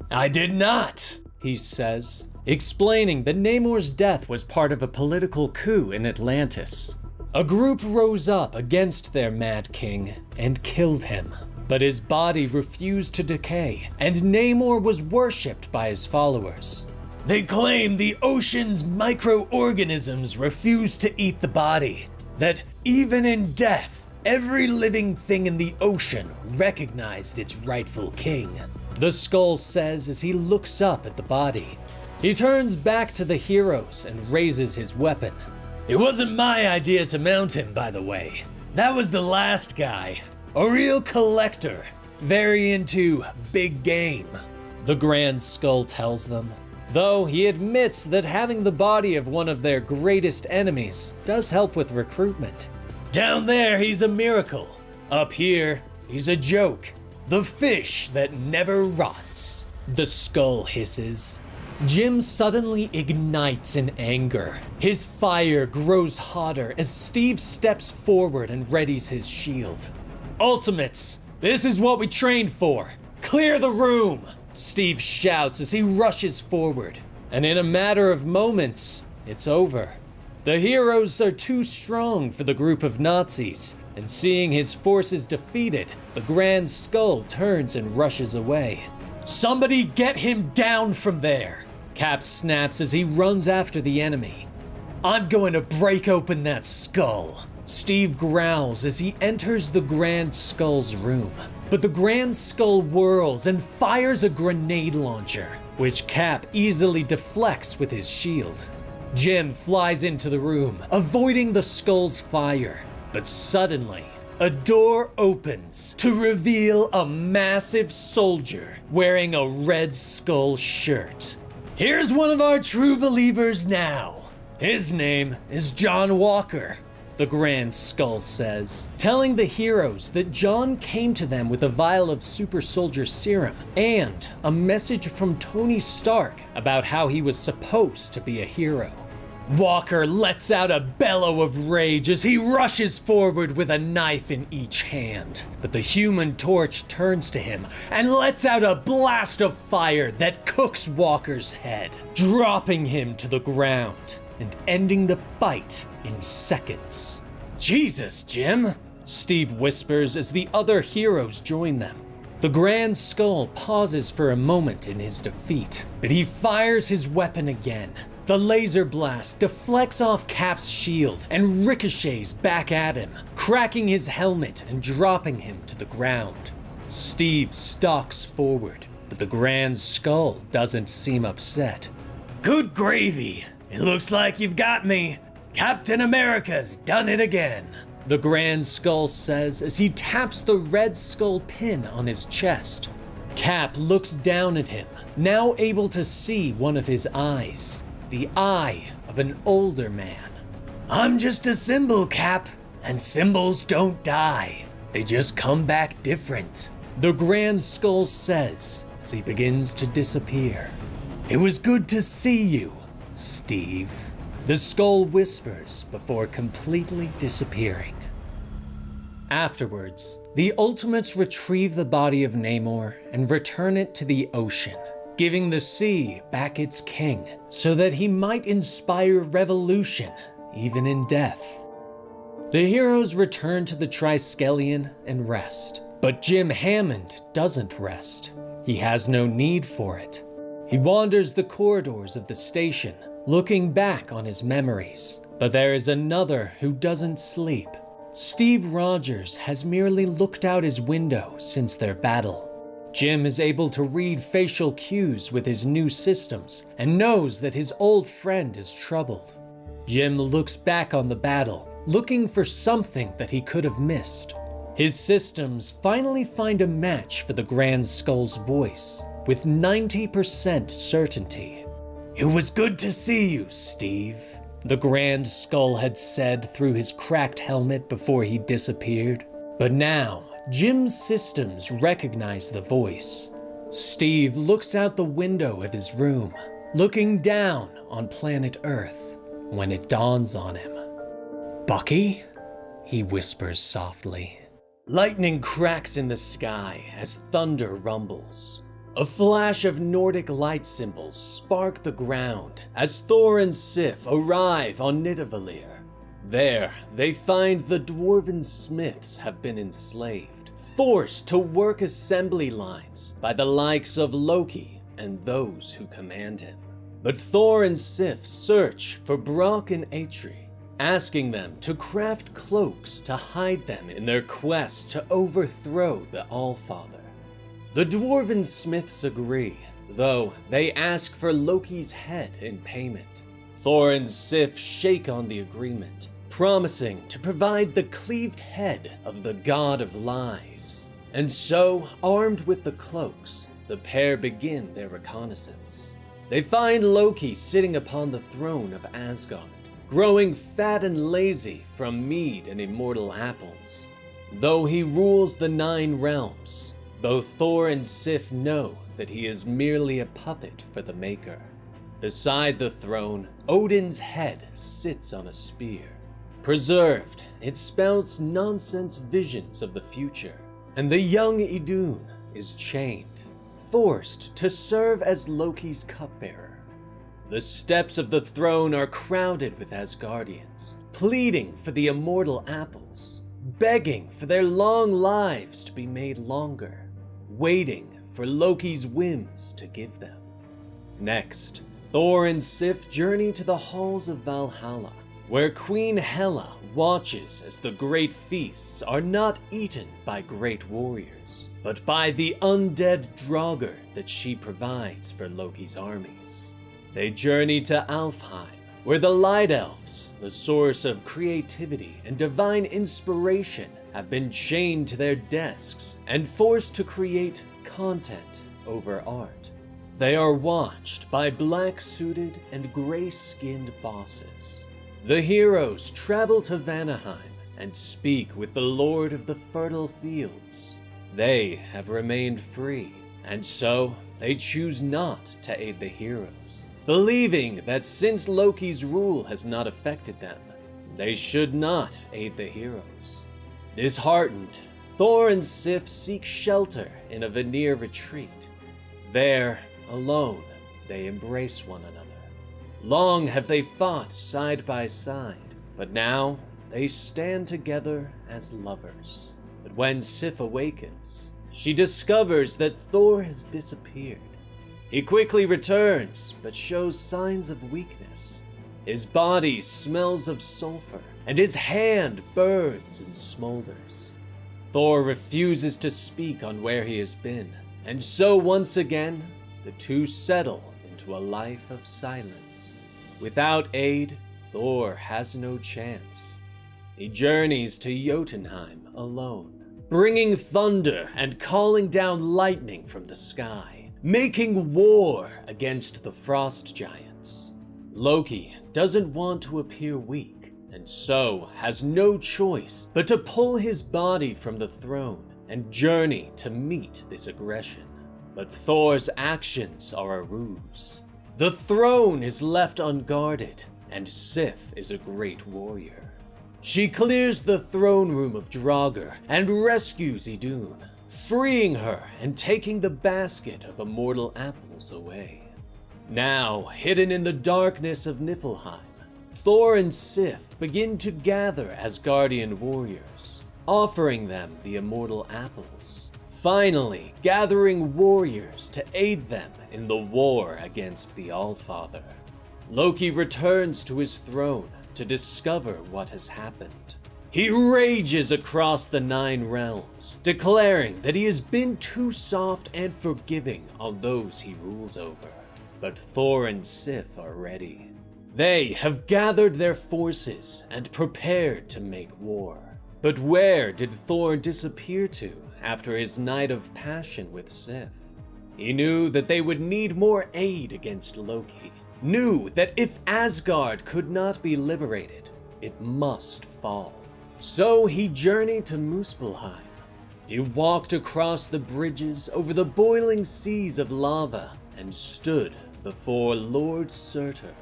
I did not, he says, explaining that Namor's death was part of a political coup in Atlantis. A group rose up against their Mad King and killed him, but his body refused to decay, and Namor was worshipped by his followers. They claim the ocean's microorganisms refuse to eat the body, that even in death, every living thing in the ocean recognized its rightful king, the Skull says as he looks up at the body. He turns back to the heroes and raises his weapon. It wasn't my idea to mount him, by the way. That was the last guy. A real collector, very into big game, the Grand Skull tells them. Though he admits that having the body of one of their greatest enemies does help with recruitment. Down there, he's a miracle. Up here, he's a joke. The fish that never rots, the Skull hisses. Jim suddenly ignites in anger. His fire grows hotter as Steve steps forward and readies his shield. Ultimates, this is what we trained for. Clear the room, Steve shouts as he rushes forward. And in a matter of moments, it's over. The heroes are too strong for the group of Nazis, and seeing his forces defeated, the Grand Skull turns and rushes away. Somebody get him down from there, Cap snaps as he runs after the enemy. I'm going to break open that skull, Steve growls as he enters the Grand Skull's room. But the Grand Skull whirls and fires a grenade launcher, which Cap easily deflects with his shield. Jim flies into the room, avoiding the Skull's fire. But suddenly, a door opens to reveal a massive soldier wearing a Red Skull shirt. Here's one of our true believers now. His name is John Walker, the Grand Skull says, telling the heroes that John came to them with a vial of super soldier serum and a message from Tony Stark about how he was supposed to be a hero. Walker lets out a bellow of rage as he rushes forward with a knife in each hand. But the Human Torch turns to him and lets out a blast of fire that cooks Walker's head, dropping him to the ground and ending the fight in seconds. "Jesus, Jim," Steve whispers as the other heroes join them. The Grand Skull pauses for a moment in his defeat, but he fires his weapon again. The laser blast deflects off Cap's shield and ricochets back at him, cracking his helmet and dropping him to the ground. Steve stalks forward, but the Grand Skull doesn't seem upset. "Good gravy. It looks like you've got me. Captain America's done it again," the Grand Skull says as he taps the Red Skull pin on his chest. Cap looks down at him, now able to see one of his eyes. The eye of an older man. "I'm just a symbol, Cap, and symbols don't die. They just come back different," the Grand Skull says as he begins to disappear. "It was good to see you, Steve," the Skull whispers before completely disappearing. Afterwards, the Ultimates retrieve the body of Namor and return it to the ocean, giving the sea back its king so that he might inspire revolution even in death. The heroes return to the Triskelion and rest, but Jim Hammond doesn't rest. He has no need for it. He wanders the corridors of the station, looking back on his memories, but there is another who doesn't sleep. Steve Rogers has merely looked out his window since their battle. Jim is able to read facial cues with his new systems and knows that his old friend is troubled. Jim looks back on the battle, looking for something that he could have missed. His systems finally find a match for the Grand Skull's voice, with 90% certainty. "It was good to see you, Steve," the Grand Skull had said through his cracked helmet before he disappeared. But now, Jim's systems recognize the voice. Steve looks out the window of his room, looking down on planet Earth, when it dawns on him. "Bucky?" he whispers softly. Lightning cracks in the sky as thunder rumbles. A flash of Nordic light symbols spark the ground as Thor and Sif arrive on Nidavellir. There, they find the dwarven smiths have been enslaved, forced to work assembly lines by the likes of Loki and those who command him. But Thor and Sif search for Brock and Atri, asking them to craft cloaks to hide them in their quest to overthrow the Allfather. The dwarven smiths agree, though they ask for Loki's head in payment. Thor and Sif shake on the agreement, promising to provide the cleaved head of the God of Lies. And so, armed with the cloaks, the pair begin their reconnaissance. They find Loki sitting upon the throne of Asgard, growing fat and lazy from mead and immortal apples. Though he rules the 9 realms, both Thor and Sif know that he is merely a puppet for the Maker. Beside the throne, Odin's head sits on a spear. Preserved, it spouts nonsense visions of the future, and the young Idun is chained, forced to serve as Loki's cupbearer. The steps of the throne are crowded with Asgardians, pleading for the immortal apples, begging for their long lives to be made longer, waiting for Loki's whims to give them. Next, Thor and Sif journey to the halls of Valhalla, where Queen Hela watches as the great feasts are not eaten by great warriors, but by the undead Draugr that she provides for Loki's armies. They journey to Alfheim, where the Light Elves, the source of creativity and divine inspiration, have been chained to their desks and forced to create content over art. They are watched by black-suited and gray-skinned bosses. The heroes travel to Vanaheim and speak with the Lord of the Fertile Fields. They have remained free, and so they choose not to aid the heroes, believing that since Loki's rule has not affected them, they should not aid the heroes. Disheartened, Thor and Sif seek shelter in a Vanir retreat. There, alone, they embrace one another. Long have they fought side by side, but now they stand together as lovers. But when Sif awakens, she discovers that Thor has disappeared. He quickly returns, but shows signs of weakness. His body smells of sulfur, and his hand burns and smolders. Thor refuses to speak on where he has been, and so once again, the two settle into a life of silence. Without aid, Thor has no chance. He journeys to Jotunheim alone, bringing thunder and calling down lightning from the sky, making war against the frost giants. Loki doesn't want to appear weak, and so has no choice but to pull his body from the throne and journey to meet this aggression. But Thor's actions are a ruse. The throne is left unguarded, and Sif is a great warrior. She clears the throne room of Draugr and rescues Idun, freeing her and taking the basket of immortal apples away. Now, hidden in the darkness of Niflheim, Thor and Sif begin to gather Asgardian warriors, offering them the immortal apples, finally gathering warriors to aid them in the war against the Allfather. Loki returns to his throne to discover what has happened. He rages across the 9 realms, declaring that he has been too soft and forgiving on those he rules over. But Thor and Sif are ready. They have gathered their forces and prepared to make war. But where did Thor disappear to after his night of passion with Sif? He knew that they would need more aid against Loki, knew that if Asgard could not be liberated, it must fall. So he journeyed to Muspelheim. He walked across the bridges over the boiling seas of lava and stood before Lord Surtur.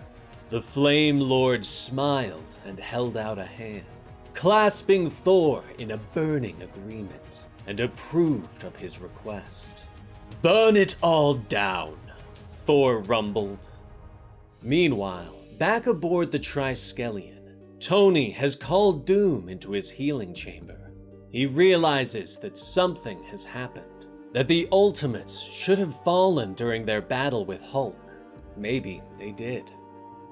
The Flame Lord smiled and held out a hand, clasping Thor in a burning agreement, and approved of his request. "Burn it all down," Thor rumbled. Meanwhile, back aboard the Triskelion, Tony has called Doom into his healing chamber. He realizes that something has happened, that the Ultimates should have fallen during their battle with Hulk. Maybe they did.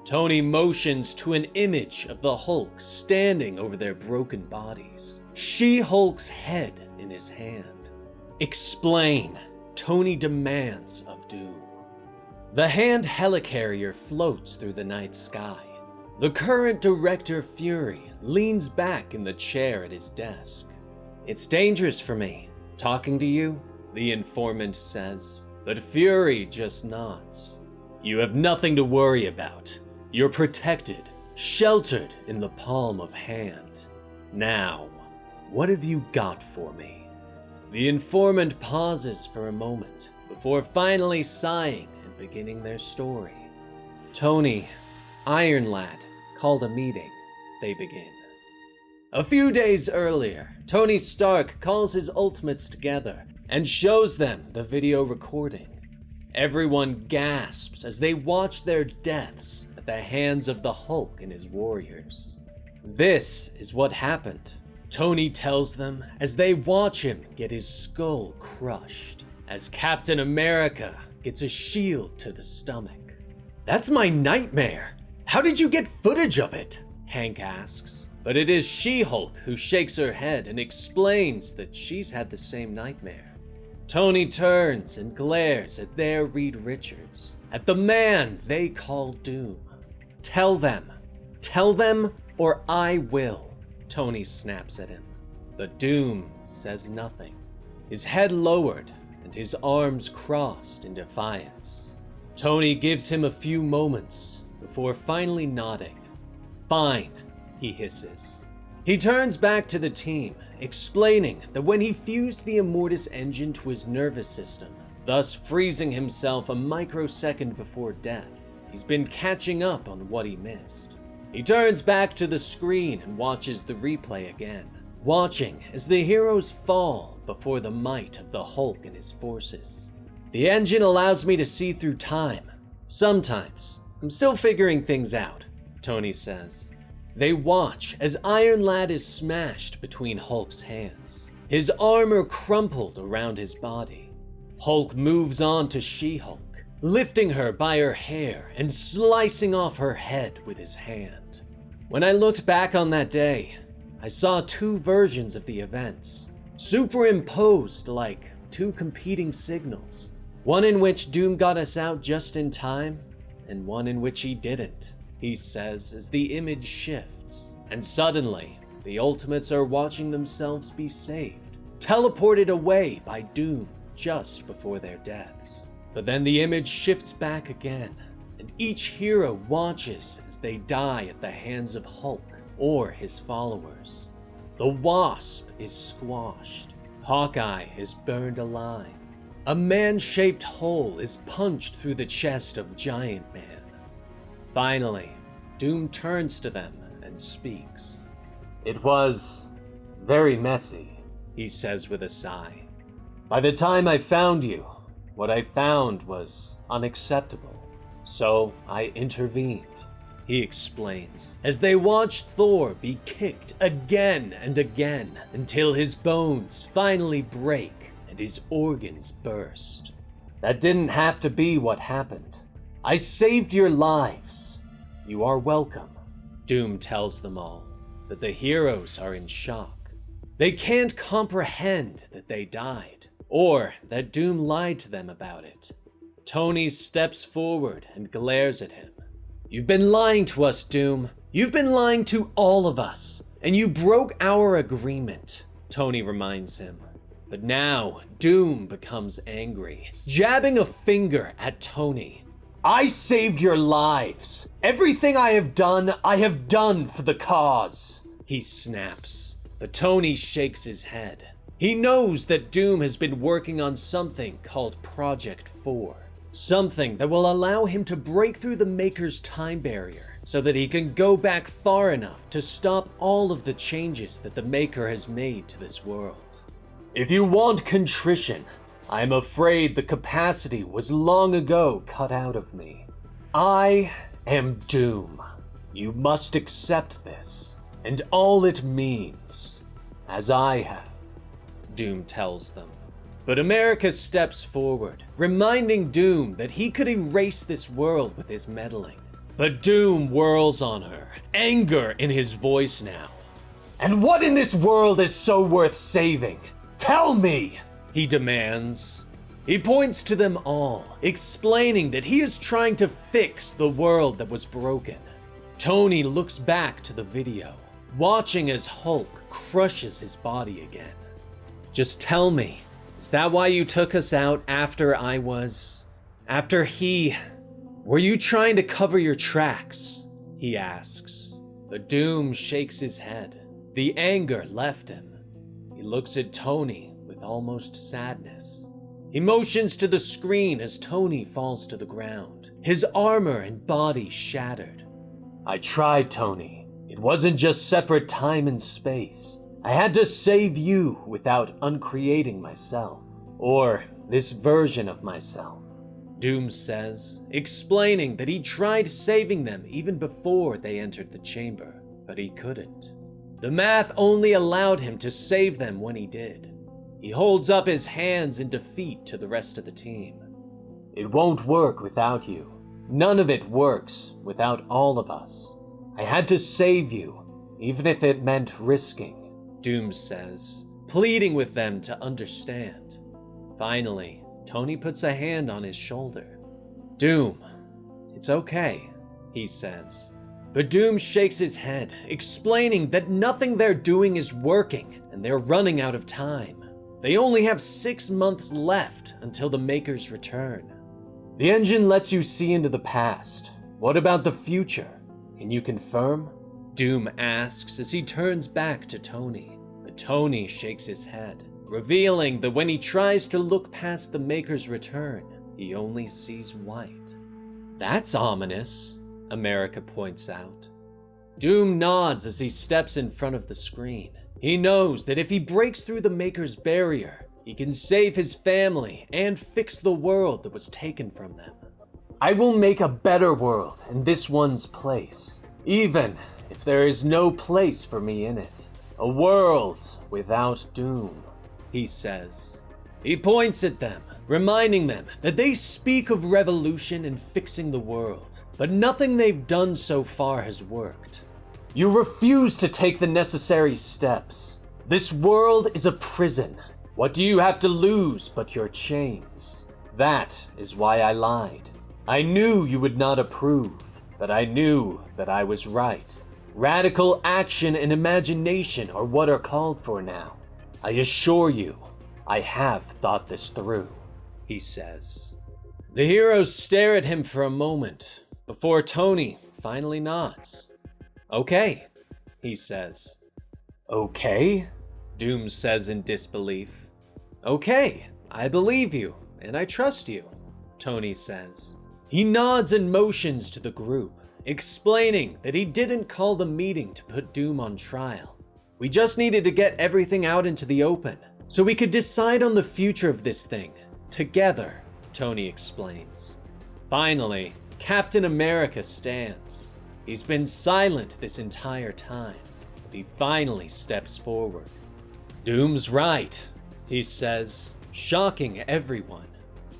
Tony motions to an image of the Hulk standing over their broken bodies, She-Hulk's head in his hand. "Explain," Tony demands of Doom. The hand helicarrier floats through the night sky. The current director, Fury, leans back in the chair at his desk. "It's dangerous for me, talking to you," the informant says, but Fury just nods. "You have nothing to worry about. You're protected, sheltered in the palm of hand. Now, what have you got for me?" The informant pauses for a moment before finally sighing and beginning their story. "Tony, Iron Lad, called a meeting," they begin. A few days earlier, Tony Stark calls his Ultimates together and shows them the video recording. Everyone gasps as they watch their deaths at the hands of the Hulk and his warriors. This is what happened, Tony tells them as they watch him get his skull crushed, as Captain America gets a shield to the stomach. "That's my nightmare. How did you get footage of it?" Hank asks. But it is She-Hulk who shakes her head and explains that she's had the same nightmare. Tony turns and glares at their Reed Richards, at the man they call Doom. Tell them, or I will," Tony snaps at him. But Doom says nothing, his head lowered and his arms crossed in defiance. Tony gives him a few moments before finally nodding. Fine, he hisses. He turns back to the team, explaining that when he fused the Immortus engine to his nervous system, thus freezing himself a microsecond before death, he's been catching up on what he missed. He turns back to the screen and watches the replay again, watching as the heroes fall before the might of the Hulk and his forces. The engine allows me to see through time. Sometimes. I'm still figuring things out, Tony says. They watch as Iron Lad is smashed between Hulk's hands, his armor crumpled around his body. Hulk moves on to She-Hulk, lifting her by her hair and slicing off her head with his hand. When I looked back on that day, I saw two versions of the events, superimposed like two competing signals. One in which Doom got us out just in time, and one in which he didn't, he says as the image shifts. And suddenly, the Ultimates are watching themselves be saved, teleported away by Doom just before their deaths. But then the image shifts back again, and each hero watches as they die at the hands of Hulk or his followers. The Wasp is squashed. Hawkeye is burned alive. A man-shaped hole is punched through the chest of Giant Man. Finally, Doom turns to them and speaks. "It was very messy," he says with a sigh. "By the time I found you, what I found was unacceptable. So I intervened," he explains, as they watch Thor be kicked again and again until his bones finally break and his organs burst. "That didn't have to be what happened. I saved your lives. You are welcome," Doom tells them all, but the heroes are in shock. They can't comprehend that they died, or that Doom lied to them about it. Tony steps forward and glares at him. "You've been lying to us, Doom. You've been lying to all of us, and you broke our agreement," Tony reminds him. But now, Doom becomes angry, jabbing a finger at Tony. "I saved your lives. Everything I have done for the cause," he snaps. But Tony shakes his head. He knows that Doom has been working on something called Project 4. Something that will allow him to break through the Maker's time barrier so that he can go back far enough to stop all of the changes that the Maker has made to this world. "If you want contrition, I'm afraid the capacity was long ago cut out of me. I am Doom. You must accept this, and all it means, as I have," Doom tells them. But America steps forward, reminding Doom that he could erase this world with his meddling. But Doom whirls on her, anger in his voice now. "And what in this world is so worth saving? Tell me!" he demands. He points to them all, explaining that he is trying to fix the world that was broken. Tony looks back to the video, watching as Hulk crushes his body again. "Just tell me, is that why you took us out after were you trying to cover your tracks?" he asks. But Doom shakes his head. The anger left him. He looks at Tony with almost sadness. He motions to the screen as Tony falls to the ground, his armor and body shattered. "I tried, Tony. It wasn't just separate time and space. I had to save you without uncreating myself, or this version of myself," Doom says, explaining that he tried saving them even before they entered the chamber, but he couldn't. The math only allowed him to save them when he did. He holds up his hands in defeat to the rest of the team. "It won't work without you. None of it works without all of us. I had to save you, even if it meant risking," Doom says, pleading with them to understand. Finally, Tony puts a hand on his shoulder. "Doom, it's okay," he says. But Doom shakes his head, explaining that nothing they're doing is working and they're running out of time. They only have 6 months left until the Maker's return. "The engine lets you see into the past. What about the future? Can you confirm?" Doom asks as he turns back to Tony. But Tony shakes his head, revealing that when he tries to look past the Maker's return, he only sees white. That's ominous, America points out. Doom nods as he steps in front of the screen. He knows that if he breaks through the Maker's barrier, he can save his family and fix the world that was taken from them. I will make a better world in this one's place, even if there is no place for me in it. A world without doom, he says. He points at them, reminding them that they speak of revolution and fixing the world, but nothing they've done so far has worked. You refuse to take the necessary steps. This world is a prison. What do you have to lose but your chains? That is why I lied. I knew you would not approve, but I knew that I was right. Radical action and imagination are what are called for now. I assure you, I have thought this through, he says. The heroes stare at him for a moment before Tony finally nods. Okay, he says. Okay? Doom says in disbelief. Okay, I believe you, and I trust you, Tony says. He nods and motions to the group, explaining that he didn't call the meeting to put Doom on trial. We just needed to get everything out into the open, so we could decide on the future of this thing, together, Tony explains. Finally, Captain America stands. He's been silent this entire time, but he finally steps forward. Doom's right, he says, shocking everyone.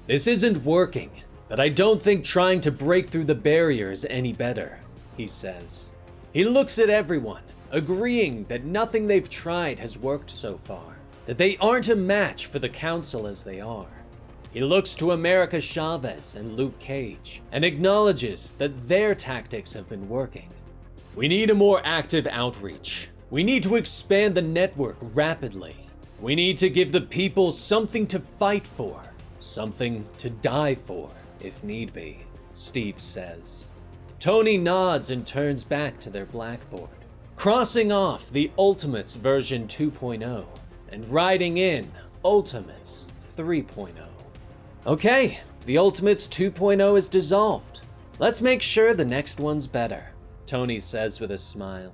This isn't working, but I don't think trying to break through the barrier is any better, he says. He looks at everyone, agreeing that nothing they've tried has worked so far, that they aren't a match for the Council as they are. He looks to America Chavez and Luke Cage and acknowledges that their tactics have been working. We need a more active outreach. We need to expand the network rapidly. We need to give the people something to fight for, something to die for, if need be, Steve says. Tony nods and turns back to their blackboard, crossing off the Ultimates version 2.0 and writing in Ultimates 3.0. Okay, the Ultimates 2.0 is dissolved. Let's make sure the next one's better, Tony says with a smile.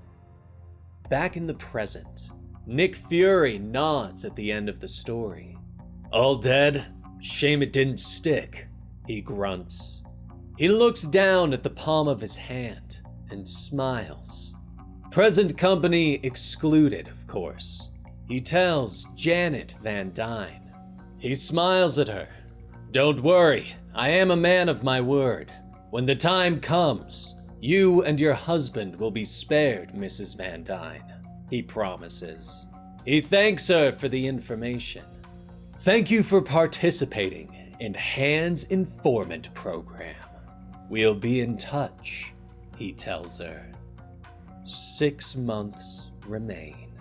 Back in the present, Nick Fury nods at the end of the story. All dead? Shame it didn't stick, he grunts. He looks down at the palm of his hand and smiles. Present company excluded, of course. He tells Janet Van Dyne. He smiles at her. Don't worry, I am a man of my word. When the time comes, you and your husband will be spared, Mrs. Van Dyne, he promises. He thanks her for the information. Thank you for participating in Hans Informant Program. We'll be in touch, he tells her. 6 months remain.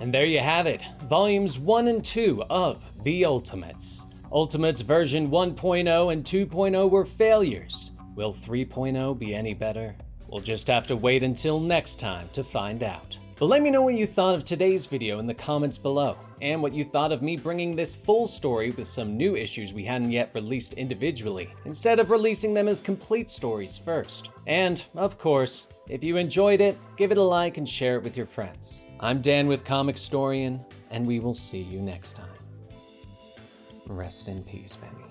And there you have it, volumes 1 and 2 of The Ultimates. Ultimates version 1.0 and 2.0 were failures. Will 3.0 be any better? We'll just have to wait until next time to find out. But let me know what you thought of today's video in the comments below, and what you thought of me bringing this full story with some new issues we hadn't yet released individually, instead of releasing them as complete stories first. And, of course, if you enjoyed it, give it a like and share it with your friends. I'm Dan with Comicstorian, and we will see you next time. Rest in peace, baby.